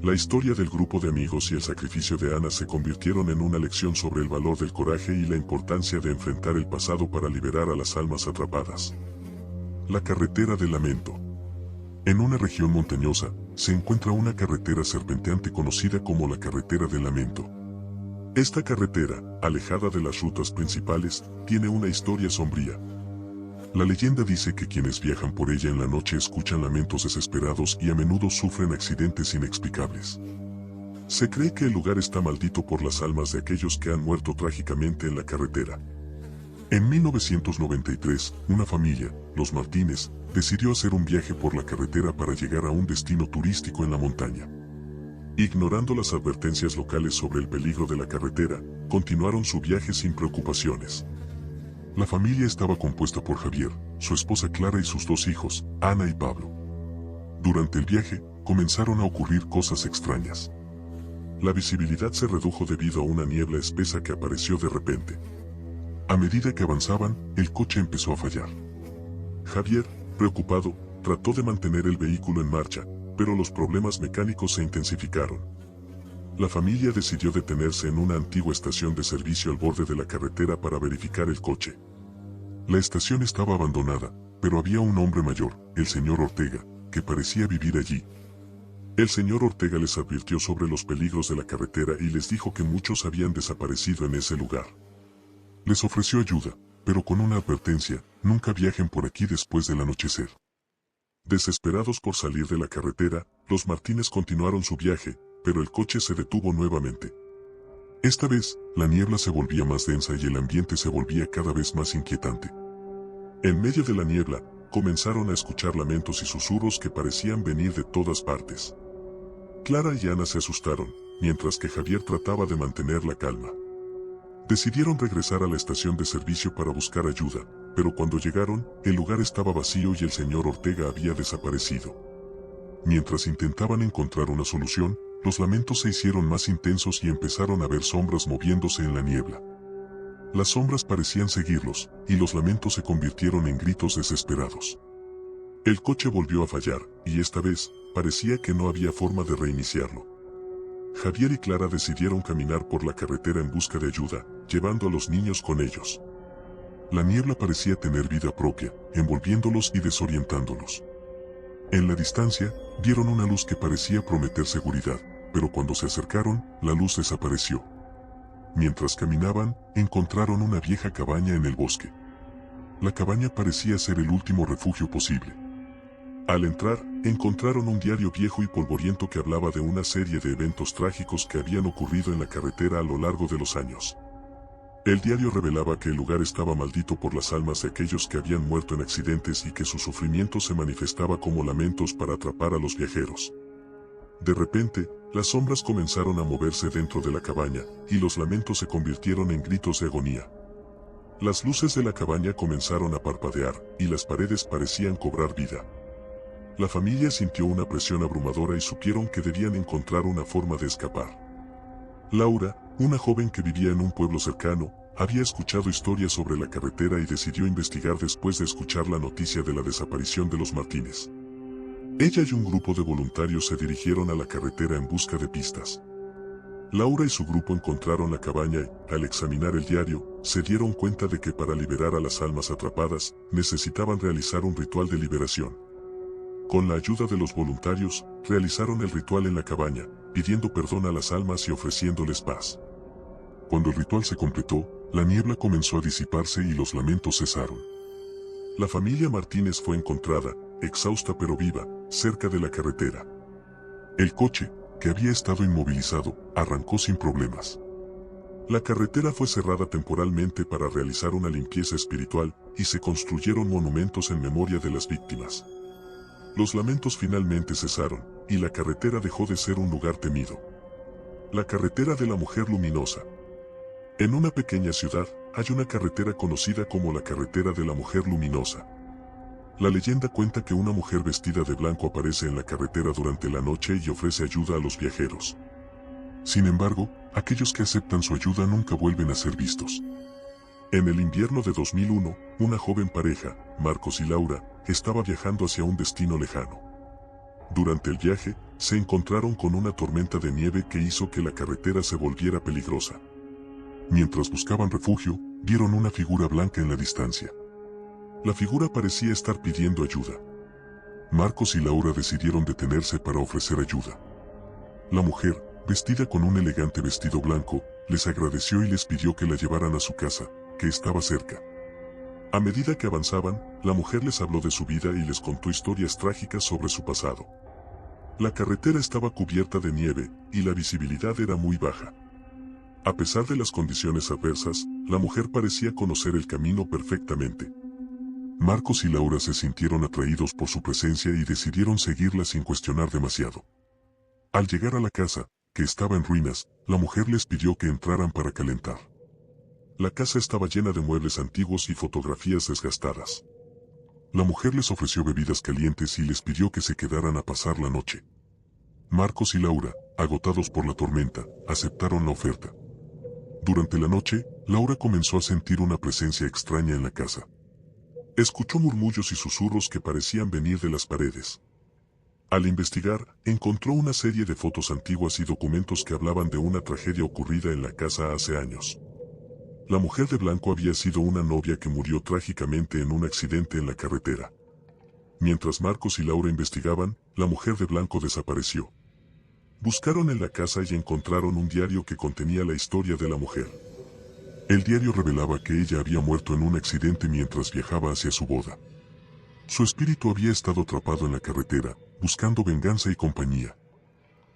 La historia del grupo de amigos y el sacrificio de Ana se convirtieron en una lección sobre el valor del coraje y la importancia de enfrentar el pasado para liberar a las almas atrapadas. La carretera del lamento. En una región montañosa, se encuentra una carretera serpenteante conocida como la carretera del lamento. Esta carretera, alejada de las rutas principales, tiene una historia sombría. La leyenda dice que quienes viajan por ella en la noche escuchan lamentos desesperados y a menudo sufren accidentes inexplicables. Se cree que el lugar está maldito por las almas de aquellos que han muerto trágicamente en la carretera. En 1993, una familia, los Martínez, decidió hacer un viaje por la carretera para llegar a un destino turístico en la montaña. Ignorando las advertencias locales sobre el peligro de la carretera, continuaron su viaje sin preocupaciones. La familia estaba compuesta por Javier, su esposa Clara y sus dos hijos, Ana y Pablo. Durante el viaje, comenzaron a ocurrir cosas extrañas. La visibilidad se redujo debido a una niebla espesa que apareció de repente. A medida que avanzaban, el coche empezó a fallar. Javier, preocupado, trató de mantener el vehículo en marcha, pero los problemas mecánicos se intensificaron. La familia decidió detenerse en una antigua estación de servicio al borde de la carretera para verificar el coche. La estación estaba abandonada, pero había un hombre mayor, el señor Ortega, que parecía vivir allí. El señor Ortega les advirtió sobre los peligros de la carretera y les dijo que muchos habían desaparecido en ese lugar. Les ofreció ayuda, pero con una advertencia: nunca viajen por aquí después del anochecer. Desesperados por salir de la carretera, los Martínez continuaron su viaje, pero el coche se detuvo nuevamente. Esta vez, la niebla se volvía más densa y el ambiente se volvía cada vez más inquietante. En medio de la niebla, comenzaron a escuchar lamentos y susurros que parecían venir de todas partes. Clara y Ana se asustaron, mientras que Javier trataba de mantener la calma. Decidieron regresar a la estación de servicio para buscar ayuda, pero cuando llegaron, el lugar estaba vacío y el señor Ortega había desaparecido. Mientras intentaban encontrar una solución, los lamentos se hicieron más intensos y empezaron a ver sombras moviéndose en la niebla. Las sombras parecían seguirlos, y los lamentos se convirtieron en gritos desesperados. El coche volvió a fallar, y esta vez, parecía que no había forma de reiniciarlo. Javier y Clara decidieron caminar por la carretera en busca de ayuda, llevando a los niños con ellos. La niebla parecía tener vida propia, envolviéndolos y desorientándolos. En la distancia, vieron una luz que parecía prometer seguridad, pero cuando se acercaron, la luz desapareció. Mientras caminaban, encontraron una vieja cabaña en el bosque. La cabaña parecía ser el último refugio posible. Al entrar, encontraron un diario viejo y polvoriento que hablaba de una serie de eventos trágicos que habían ocurrido en la carretera a lo largo de los años. El diario revelaba que el lugar estaba maldito por las almas de aquellos que habían muerto en accidentes y que su sufrimiento se manifestaba como lamentos para atrapar a los viajeros. De repente, las sombras comenzaron a moverse dentro de la cabaña, y los lamentos se convirtieron en gritos de agonía. Las luces de la cabaña comenzaron a parpadear, y las paredes parecían cobrar vida. La familia sintió una presión abrumadora y supieron que debían encontrar una forma de escapar. Laura, una joven que vivía en un pueblo cercano, había escuchado historias sobre la carretera y decidió investigar después de escuchar la noticia de la desaparición de los Martínez. Ella y un grupo de voluntarios se dirigieron a la carretera en busca de pistas. Laura y su grupo encontraron la cabaña y, al examinar el diario, se dieron cuenta de que para liberar a las almas atrapadas, necesitaban realizar un ritual de liberación. Con la ayuda de los voluntarios, realizaron el ritual en la cabaña, pidiendo perdón a las almas y ofreciéndoles paz. Cuando el ritual se completó, la niebla comenzó a disiparse y los lamentos cesaron. La familia Martínez fue encontrada, exhausta pero viva, cerca de la carretera. El coche, que había estado inmovilizado, arrancó sin problemas. La carretera fue cerrada temporalmente para realizar una limpieza espiritual, y se construyeron monumentos en memoria de las víctimas. Los lamentos finalmente cesaron, y la carretera dejó de ser un lugar temido. La carretera de la mujer luminosa. En una pequeña ciudad, hay una carretera conocida como la carretera de la mujer luminosa. La leyenda cuenta que una mujer vestida de blanco aparece en la carretera durante la noche y ofrece ayuda a los viajeros. Sin embargo, aquellos que aceptan su ayuda nunca vuelven a ser vistos. En el invierno de 2001, una joven pareja, Marcos y Laura, estaba viajando hacia un destino lejano. Durante el viaje, se encontraron con una tormenta de nieve que hizo que la carretera se volviera peligrosa. Mientras buscaban refugio, vieron una figura blanca en la distancia. La figura parecía estar pidiendo ayuda. Marcos y Laura decidieron detenerse para ofrecer ayuda. La mujer, vestida con un elegante vestido blanco, les agradeció y les pidió que la llevaran a su casa, que estaba cerca. A medida que avanzaban, la mujer les habló de su vida y les contó historias trágicas sobre su pasado. La carretera estaba cubierta de nieve, y la visibilidad era muy baja. A pesar de las condiciones adversas, la mujer parecía conocer el camino perfectamente. Marcos y Laura se sintieron atraídos por su presencia y decidieron seguirla sin cuestionar demasiado. Al llegar a la casa, que estaba en ruinas, la mujer les pidió que entraran para calentar. La casa estaba llena de muebles antiguos y fotografías desgastadas. La mujer les ofreció bebidas calientes y les pidió que se quedaran a pasar la noche. Marcos y Laura, agotados por la tormenta, aceptaron la oferta. Durante la noche, Laura comenzó a sentir una presencia extraña en la casa. Escuchó murmullos y susurros que parecían venir de las paredes. Al investigar, encontró una serie de fotos antiguas y documentos que hablaban de una tragedia ocurrida en la casa hace años. La mujer de blanco había sido una novia que murió trágicamente en un accidente en la carretera. Mientras Marcos y Laura investigaban, la mujer de blanco desapareció. Buscaron en la casa y encontraron un diario que contenía la historia de la mujer. El diario revelaba que ella había muerto en un accidente mientras viajaba hacia su boda. Su espíritu había estado atrapado en la carretera, buscando venganza y compañía.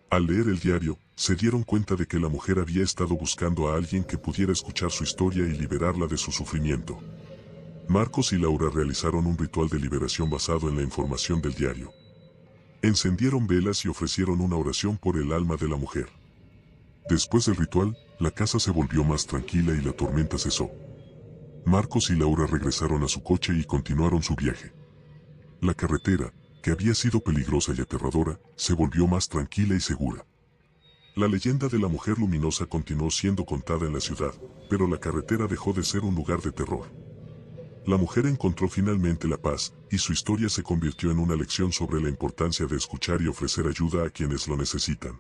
Al leer el diario, se dieron cuenta de que la mujer había estado buscando a alguien que pudiera escuchar su historia y liberarla de su sufrimiento. Marcos y Laura realizaron un ritual de liberación basado en la información del diario. Encendieron velas y ofrecieron una oración por el alma de la mujer. Después del ritual, la casa se volvió más tranquila y la tormenta cesó. Marcos y Laura regresaron a su coche y continuaron su viaje. La carretera, que había sido peligrosa y aterradora, se volvió más tranquila y segura. La leyenda de la mujer luminosa continuó siendo contada en la ciudad, pero la carretera dejó de ser un lugar de terror. La mujer encontró finalmente la paz, y su historia se convirtió en una lección sobre la importancia de escuchar y ofrecer ayuda a quienes lo necesitan.